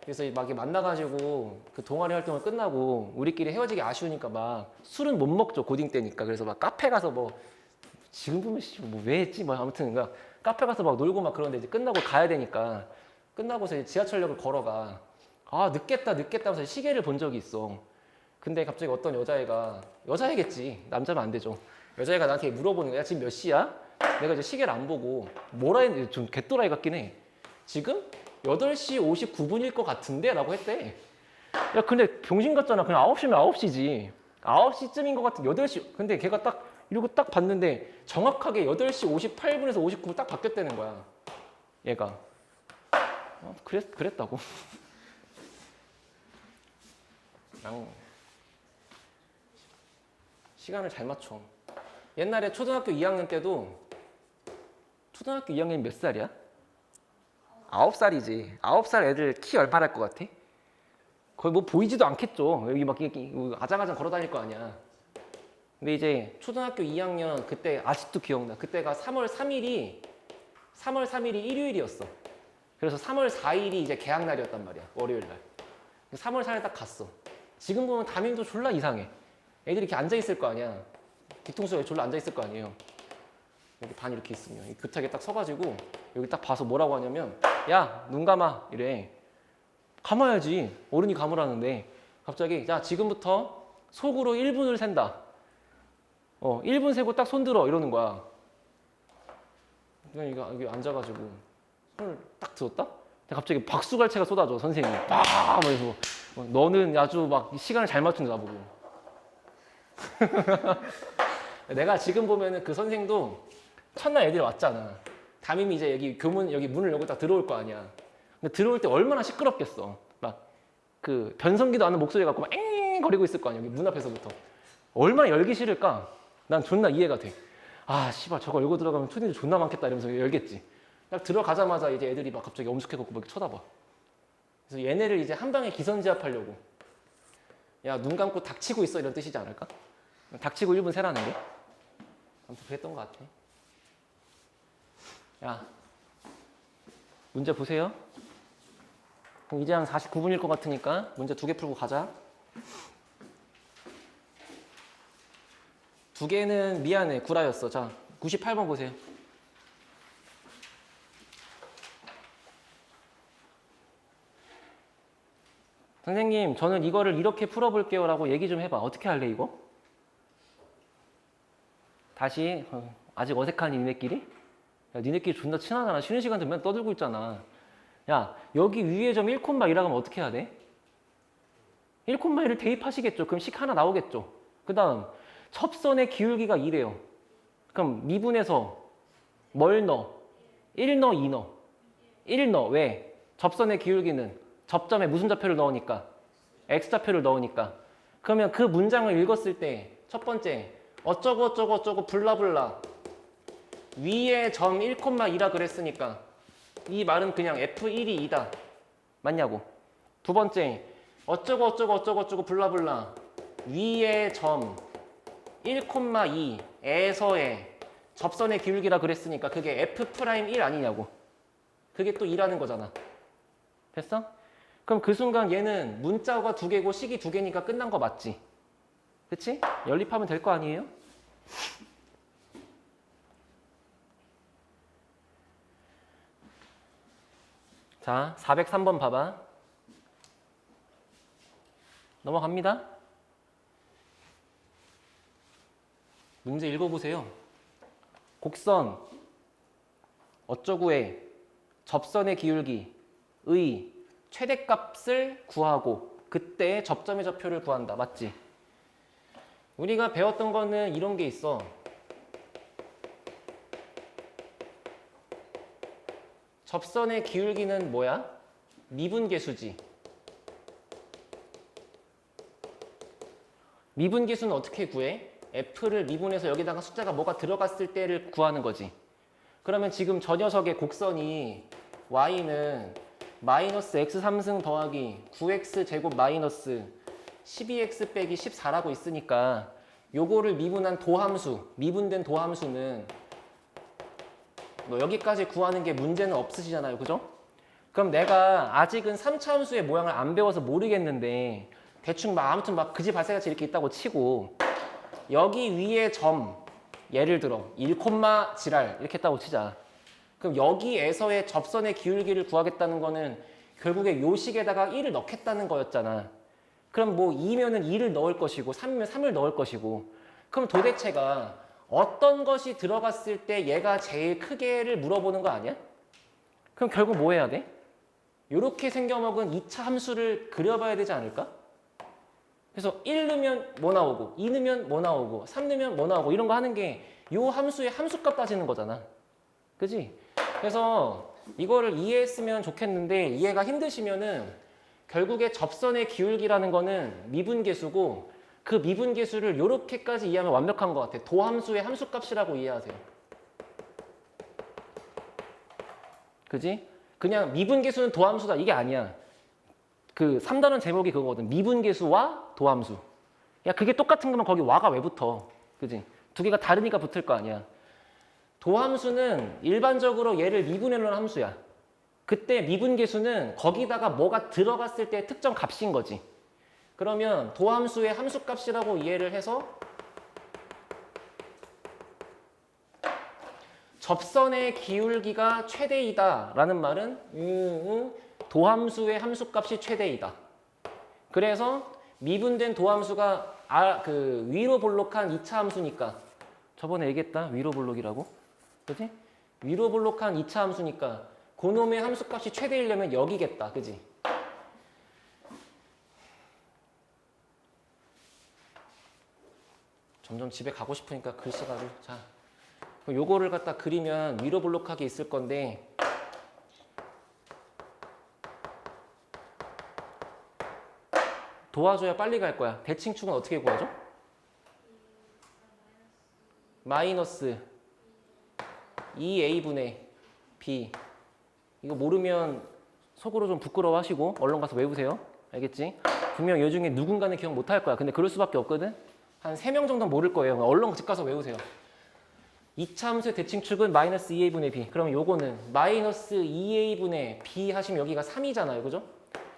그래서 막 이렇게 만나가지고 그 동아리 활동을 끝나고 우리끼리 헤어지기 아쉬우니까 막 술은 못 먹죠 고딩 때니까. 그래서 막 카페 가서 뭐 지금 보면 뭐 왜 했지? 뭐 아무튼 그러니까 카페 가서 막 놀고 막 그러는데 이제 끝나고 가야 되니까 끝나고서 이제 지하철역을 걸어가. 아 늦겠다 하면서 시계를 본 적이 있어. 근데 갑자기 어떤 여자애겠지. 남자면 안 되죠. 여자애가 나한테 물어보는 거야. 지금 몇 시야? 내가 이제 시계를 안 보고 뭐라 했는지 좀 개또라이 같긴 해. 지금 8시 59분일 것 같은데? 라고 했대. 야 근데 병신 같잖아. 그냥 9시면 9시지. 9시쯤인 것 같은 8시. 근데 걔가 딱 이러고 딱 봤는데 정확하게 8시 58분에서 59분 딱 바뀌었다는 거야. 얘가. 그랬다고. 그냥 시간을 잘 맞춰. 옛날에 초등학교 2학년 때도 초등학교 2학년이 몇 살이야? 9살이지. 9살 애들 키 얼마나 할 것 같아? 거의 뭐 보이지도 않겠죠. 여기 막 아장아장 걸어 다닐 거 아니야. 근데 이제 초등학교 2학년 그때 아직도 기억나. 그때가 3월 3일이 일요일이었어. 그래서 3월 4일이 이제 개학날이었단 말이야. 월요일 날. 3월 4일 딱 갔어. 지금 보면 담임도 졸라 이상해. 애들이 이렇게 앉아있을 거 아니야. 뒤통수에 졸라 앉아있을 거 아니에요. 여기 반 이렇게 있으면 교탁에 딱 서가지고 여기 딱 봐서 뭐라고 하냐면 야, 눈 감아 이래. 감아야지. 어른이 감으라는데 갑자기 야, 지금부터 속으로 1분을 센다. 1분 세고 딱 손 들어 이러는 거야. 그냥 이거 여기 앉아가지고 손을 딱 들었다? 근데 갑자기 박수갈채가 쏟아져 선생님이. 빡! 그래서 너는 아주 막 시간을 잘 맞춘다 나보고. 내가 지금 보면은 그 선생도 첫날 애들이 왔잖아. 담임이 이제 여기 교문 여기 문을 열고 딱 들어올 거 아니야. 근데 들어올 때 얼마나 시끄럽겠어. 막 그 변성기도 않는 목소리 갖고 막 엥 거리고 있을 거 아니야. 여기 문 앞에서부터. 얼마나 열기 싫을까? 난 존나 이해가 돼. 아 씨발 저거 열고 들어가면 초딩들 존나 많겠다 이러면서 열겠지. 딱 들어가자마자 이제 애들이 막 갑자기 엄숙해갖고 막 쳐다봐. 그래서 얘네를 이제 한 방에 기선제압하려고. 야, 눈 감고 닥치고 있어 이런 뜻이지 않을까? 닥치고 1분 세라는 게. 아무튼 그랬던 것 같아. 야, 문제 보세요. 그럼 이제 한 49분일 것 같으니까 문제 2개 풀고 가자. 2개는 미안해, 구라였어. 자, 98번 보세요. 선생님, 저는 이거를 이렇게 풀어볼게요 라고 얘기 좀 해봐. 어떻게 할래, 이거? 다시, 아직 어색한 니네끼리? 야, 니네끼리 존나 친하잖아. 쉬는 시간 되면 떠들고 있잖아. 야, 여기 위에 점 1,2라 하면 어떻게 해야 돼? 1,1을 대입하시겠죠. 그럼 식 하나 나오겠죠. 그 다음, 첩선의 기울기가 2래요. 그럼 미분에서 뭘 넣어? 1 넣어, 2 넣어? 1 넣어. 왜? 접선의 기울기는 접점에 무슨 좌표를 넣으니까? X좌표를 넣으니까. 그러면 그 문장을 읽었을 때 첫 번째 어쩌고 어쩌고 어쩌고 블라블라 위에 점 1,2라 그랬으니까 이 말은 그냥 F1이 2다. 맞냐고. 두 번째 어쩌고 어쩌고 어쩌고 어쩌고 블라블라 위에 점 1,2에서의 접선의 기울기라 그랬으니까 그게 F'1 아니냐고. 그게 또 2라는 거잖아. 됐어? 그럼 그 순간 얘는 문자가 2개고 식이 2개니까 끝난 거 맞지? 그치? 연립하면 될 거 아니에요? 자, 403번 봐봐. 넘어갑니다. 문제 읽어보세요. 곡선 어쩌구에 접선의 기울기의 최대값을 구하고 그때 접점의 좌표를 구한다. 맞지? 우리가 배웠던 거는 이런 게 있어. 접선의 기울기는 뭐야? 미분계수지. 미분계수는 어떻게 구해? f를 미분해서 여기다가 숫자가 뭐가 들어갔을 때를 구하는 거지. 그러면 지금 저 녀석의 곡선이 y는 마이너스 x3승 더하기 9x 제곱 마이너스 12x 빼기 14라고 있으니까 요거를 미분한 도함수, 미분된 도함수는 뭐 여기까지 구하는 게 문제는 없으시잖아요. 그죠? 그럼 내가 아직은 3차 함수의 모양을 안 배워서 모르겠는데 대충 아무튼 막 그지 발색같이 이렇게 있다고 치고 여기 위에 점 예를 들어 1, 지랄 이렇게 했다고 치자. 그럼 여기에서의 접선의 기울기를 구하겠다는 거는 결국에 요 식에다가 1을 넣겠다는 거였잖아. 그럼 뭐 2면은 2를 넣을 것이고 3이면 3을 넣을 것이고 그럼 도대체가 어떤 것이 들어갔을 때 얘가 제일 크게를 물어보는 거 아니야? 그럼 결국 뭐 해야 돼? 이렇게 생겨먹은 2차 함수를 그려봐야 되지 않을까? 그래서 1 넣으면 뭐 나오고 2 넣으면 뭐 나오고 3 넣으면 뭐 나오고 이런 거 하는 게 이 함수의 함수값 따지는 거잖아. 그지? 그래서 이거를 이해했으면 좋겠는데 이해가 힘드시면은 결국에 접선의 기울기라는 거는 미분계수고 그 미분계수를 이렇게까지 이해하면 완벽한 것 같아. 도함수의 함수값이라고 이해하세요. 그지? 그냥 미분계수는 도함수다 이게 아니야. 그 3단원 제목이 그거거든. 미분계수와 도함수. 야 그게 똑같은 거면 거기 와가 왜 붙어? 그지? 두 개가 다르니까 붙을 거 아니야. 도함수는 일반적으로 얘를 미분해 놓은 함수야. 그때 미분계수는 거기다가 뭐가 들어갔을 때 특정 값인 거지. 그러면 도함수의 함수값이라고 이해를 해서 접선의 기울기가 최대이다 라는 말은 도함수의 함수값이 최대이다. 그래서 미분된 도함수가 그 위로 볼록한 2차 함수니까 저번에 얘기했다. 위로 볼록이라고. 그지? 위로 볼록한 2차 함수니까 그놈의 함수값이 최대이려면 여기겠다. 그지? 점점 집에 가고 싶으니까 글씨가 아주 자. 요거를 갖다 그리면 위로 볼록하게 있을 건데 도와줘야 빨리 갈 거야. 대칭축은 어떻게 구하죠? 마이너스 2a분의 b. 이거 모르면 속으로 좀 부끄러워 하시고 얼른 가서 외우세요. 알겠지? 분명 이 중에 누군가는 기억 못 할 거야. 근데 그럴 수밖에 없거든. 한 3명 정도는 모를 거예요. 얼른 집 가서 외우세요. 2차 함수의 대칭축은 마이너스 2a분의 b. 그럼 요거는 마이너스 2a분의 b 하시면 여기가 3이잖아요. 그죠?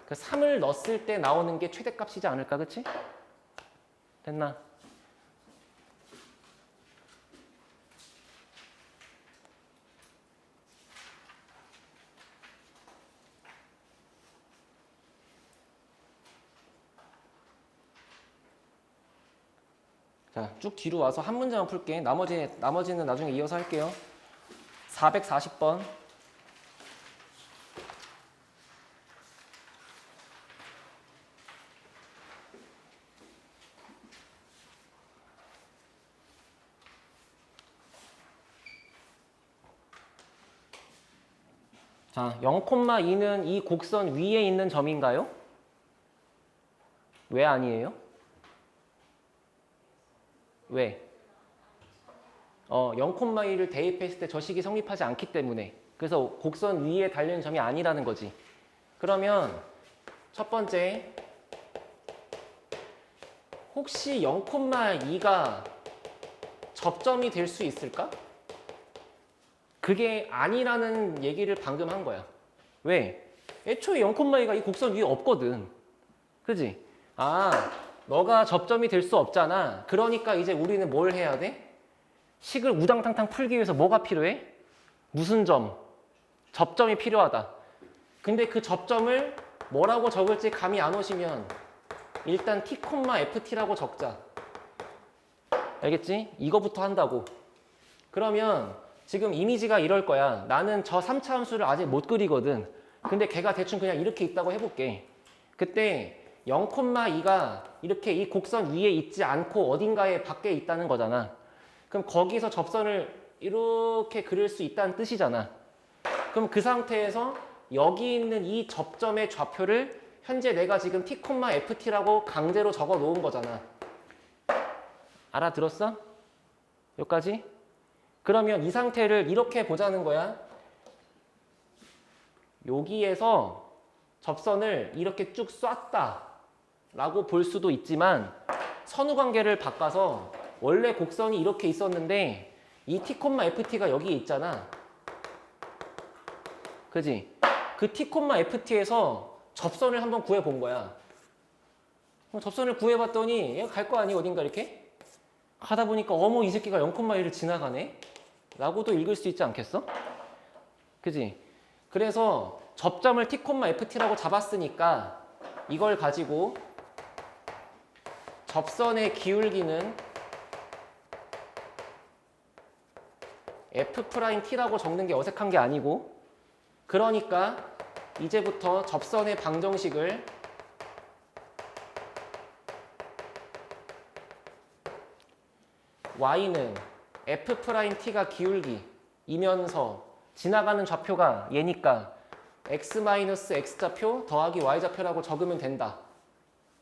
그 3을 넣었을 때 나오는 게 최대값이지 않을까? 그치? 됐나? 자, 쭉 뒤로 와서 한 문제만 풀게. 나머지는 나중에 이어서 할게요. 440번. 자, 0,2는 이 곡선 위에 있는 점인가요? 왜 아니에요? 왜? 0,2를 대입했을 때 저 식이 성립하지 않기 때문에. 그래서 곡선 위에 달려있는 점이 아니라는 거지. 그러면 첫 번째, 혹시 0,2가 접점이 될 수 있을까? 그게 아니라는 얘기를 방금 한 거야. 왜? 애초에 0,2가 이 곡선 위에 없거든. 그지? 너가 접점이 될 수 없잖아. 그러니까 이제 우리는 뭘 해야 돼? 식을 우당탕탕 풀기 위해서 뭐가 필요해? 무슨 점? 접점이 필요하다. 근데 그 접점을 뭐라고 적을지 감이 안 오시면 일단 t, ft라고 적자. 알겠지? 이거부터 한다고. 그러면 지금 이미지가 이럴 거야. 나는 저 3차 함수를 아직 못 그리거든. 근데 걔가 대충 그냥 이렇게 있다고 해볼게. 그때 0,2가 이렇게 이 곡선 위에 있지 않고 어딘가에 밖에 있다는 거잖아. 그럼 거기서 접선을 이렇게 그릴 수 있다는 뜻이잖아. 그럼 그 상태에서 여기 있는 이 접점의 좌표를 현재 내가 지금 t, ft라고 강제로 적어 놓은 거잖아. 알아들었어? 여기까지? 그러면 이 상태를 이렇게 보자는 거야. 여기에서 접선을 이렇게 쭉 쐈다 라고 볼 수도 있지만 선후관계를 바꿔서 원래 곡선이 이렇게 있었는데 이 t, ft가 여기 있잖아. 그지? 그 t, ft에서 접선을 한번 구해본 거야. 접선을 구해봤더니 얘가 갈 거 아니 어딘가 이렇게? 가다 보니까 어머 이 새끼가 0,1을 지나가네? 라고도 읽을 수 있지 않겠어? 그지? 그래서 접점을 t, ft라고 잡았으니까 이걸 가지고 접선의 기울기는 f't라고 적는 게 어색한 게 아니고 그러니까 이제부터 접선의 방정식을 y는 f't가 기울기이면서 지나가는 좌표가 얘니까 x-x좌표 더하기 y좌표라고 적으면 된다.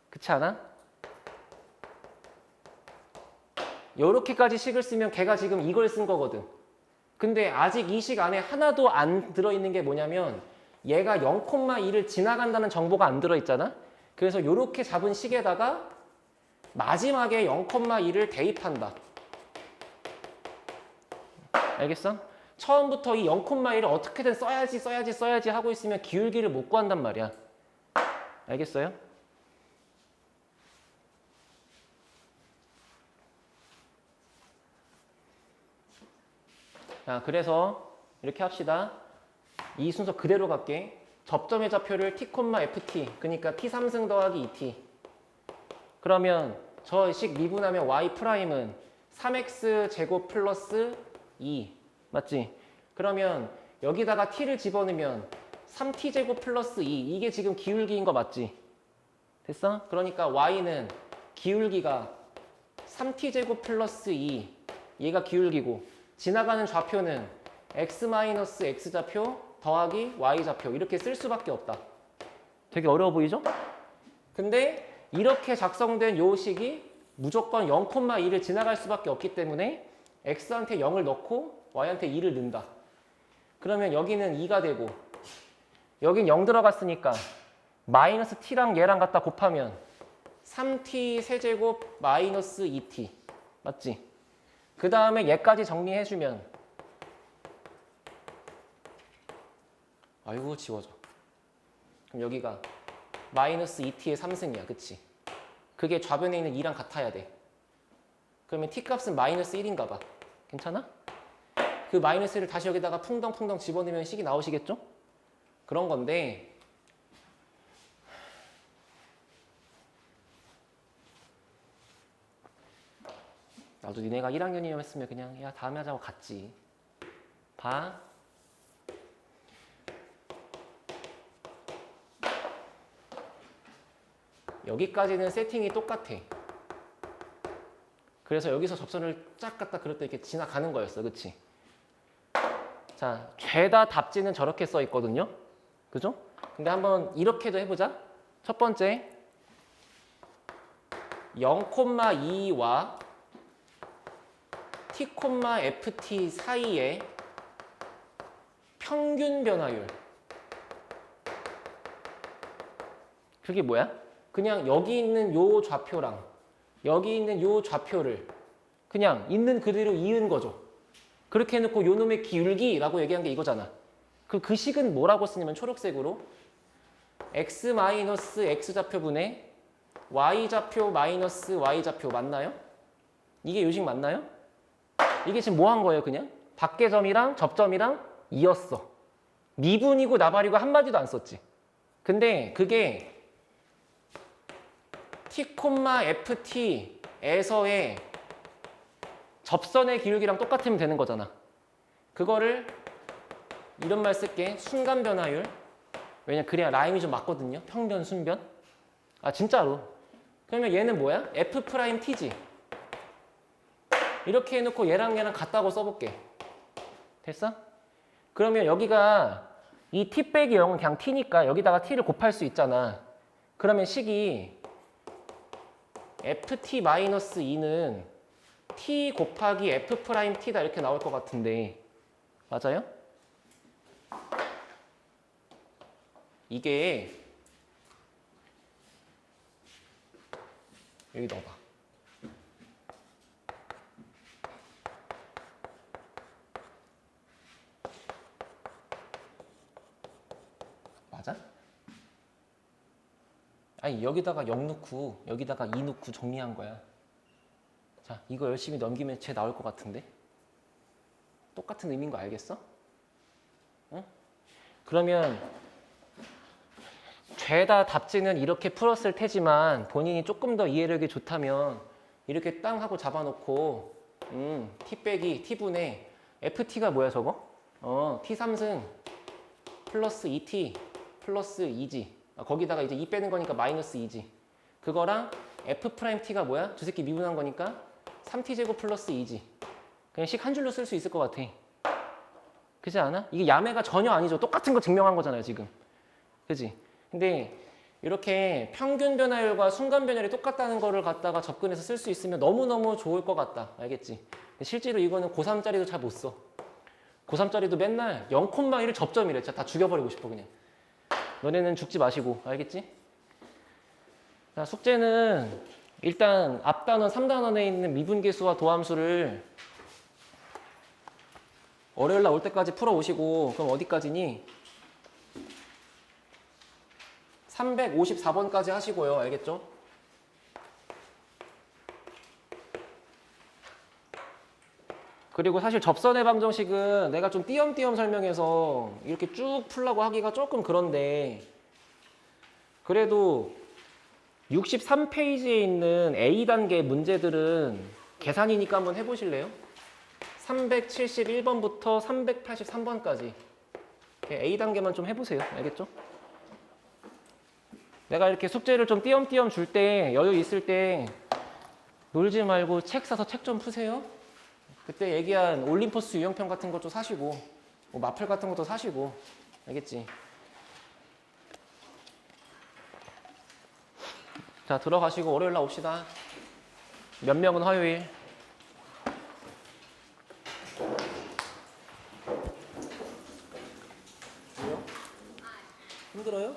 그렇지 않아? 요렇게까지 식을 쓰면 걔가 지금 이걸 쓴 거거든. 근데 아직 이 식 안에 하나도 안 들어있는 게 뭐냐면 얘가 0,2를 지나간다는 정보가 안 들어있잖아. 그래서 요렇게 잡은 식에다가 마지막에 0,2를 대입한다. 알겠어? 처음부터 이 0,1을 어떻게든 써야지 하고 있으면 기울기를 못 구한단 말이야. 알겠어요? 자, 그래서 이렇게 합시다. 이 순서 그대로 갈게. 접점의 좌표를 t, ft, 그러니까 t3승 더하기 2t. 그러면 저 식 미분하면 y''은 3x 제곱 플러스 2. 맞지? 그러면 여기다가 t를 집어넣으면 3t 제곱 플러스 2. 이게 지금 기울기인 거 맞지? 됐어? 그러니까 y는 기울기가 3t 제곱 플러스 2. 얘가 기울기고 지나가는 좌표는 x-x좌표 더하기 y좌표 이렇게 쓸 수밖에 없다. 되게 어려워 보이죠? 근데 이렇게 작성된 요 식이 무조건 0,2를 지나갈 수밖에 없기 때문에 x한테 0을 넣고 y한테 2를 넣는다. 그러면 여기는 2가 되고 여긴 0 들어갔으니까 마이너스 t랑 얘랑 갖다 곱하면 3t 세제곱 마이너스 2t 맞지? 그 다음에 얘까지 정리해주면 아이고 지워져. 그럼 여기가 마이너스 2t의 3승이야. 그치? 그게 좌변에 있는 2랑 같아야 돼. 그러면 t 값은 마이너스 1인가 봐. 괜찮아? 그 마이너스를 다시 여기다가 풍덩풍덩 집어넣으면 식이 나오시겠죠? 그런 건데 나도 니네가 1학년이었으면 그냥 야 다음에 하자고 갔지. 봐. 여기까지는 세팅이 똑같아. 그래서 여기서 접선을 쫙 갖다 그렸다 이렇게 지나가는 거였어. 그치? 자, 죄다 답지는 저렇게 써 있거든요. 그죠? 근데 한번 이렇게도 해보자. 첫 번째 0,2와 t, ft 사이의 평균 변화율. 그게 뭐야? 그냥 여기 있는 요 좌표랑 여기 있는 요 좌표를 그냥 있는 그대로 이은 거죠. 그렇게 해놓고 요 놈의 기울기라고 얘기한 게 이거잖아. 그 식은 뭐라고 쓰냐면 초록색으로 x-x좌표분의 y좌표 마이너스 y좌표 맞나요? 이게 요식 맞나요? 이게 지금 뭐 한 거예요 그냥? 밖의 점이랑 접점이랑 이었어. 미분이고 나발이고 한마디도 안 썼지. 근데 그게 t, ft에서의 접선의 기울기랑 똑같으면 되는 거잖아. 그거를 이런 말 쓸게. 순간 변화율. 왜냐 그래야 라임이 좀 맞거든요. 평변, 순변. 아 진짜로. 그러면 얘는 뭐야? f't지. 이렇게 해놓고 얘랑 같다고 써볼게. 됐어? 그러면 여기가 이 t 빼기 0은 그냥 t니까 여기다가 t를 곱할 수 있잖아. 그러면 식이 ft-2는 t 곱하기 f 프라임 t다 이렇게 나올 것 같은데 맞아요? 이게 여기 넣어봐. 맞아? 아니 여기다가 0 넣고 여기다가 2 넣고 정리한 거야. 자, 이거 열심히 넘기면 쟤 나올 것 같은데? 똑같은 의미인 거 알겠어? 응? 그러면 죄다 답지는 이렇게 풀었을 테지만 본인이 조금 더 이해력이 좋다면 이렇게 땅 하고 잡아놓고 t 빼기 t분의 ft가 뭐야 저거? t3승 플러스 2t 플러스 2g 거기다가 이제 2 빼는 거니까 마이너스 2g 그거랑 f't가 뭐야? 저 새끼 미분한 거니까 3t제곱 플러스 2g 그냥 식 한 줄로 쓸 수 있을 것 같아. 그렇지 않아? 이게 야매가 전혀 아니죠. 똑같은 거 증명한 거잖아요 지금. 그지? 근데 이렇게 평균 변화율과 순간 변화율이 똑같다는 거를 갖다가 접근해서 쓸 수 있으면 너무너무 좋을 것 같다. 알겠지? 실제로 이거는 고3짜리도 잘 못 써. 고3짜리도 맨날 0,1을 접점이래. 진짜 다 죽여버리고 싶어 그냥. 너네는 죽지 마시고. 알겠지? 자, 숙제는 일단 앞단원 3단원에 있는 미분계수와 도함수를 월요일날 올 때까지 풀어오시고 그럼 어디까지니? 354번까지 하시고요. 알겠죠? 그리고 사실 접선의 방정식은 내가 좀 띄엄띄엄 설명해서 이렇게 쭉 풀라고 하기가 조금 그런데 그래도 63페이지에 있는 A단계 문제들은 계산이니까 한번 해보실래요? 371번부터 383번까지 A단계만 좀 해보세요. 알겠죠? 내가 이렇게 숙제를 좀 띄엄띄엄 줄 때 여유 있을 때 놀지 말고 책 사서 책 좀 푸세요. 그때 얘기한 올림포스 유형편 같은 것 좀 사시고 뭐 마플 같은 것도 사시고 알겠지? 자 들어가시고 월요일 날 옵시다. 몇 명은 화요일. 왜요? 힘들어요?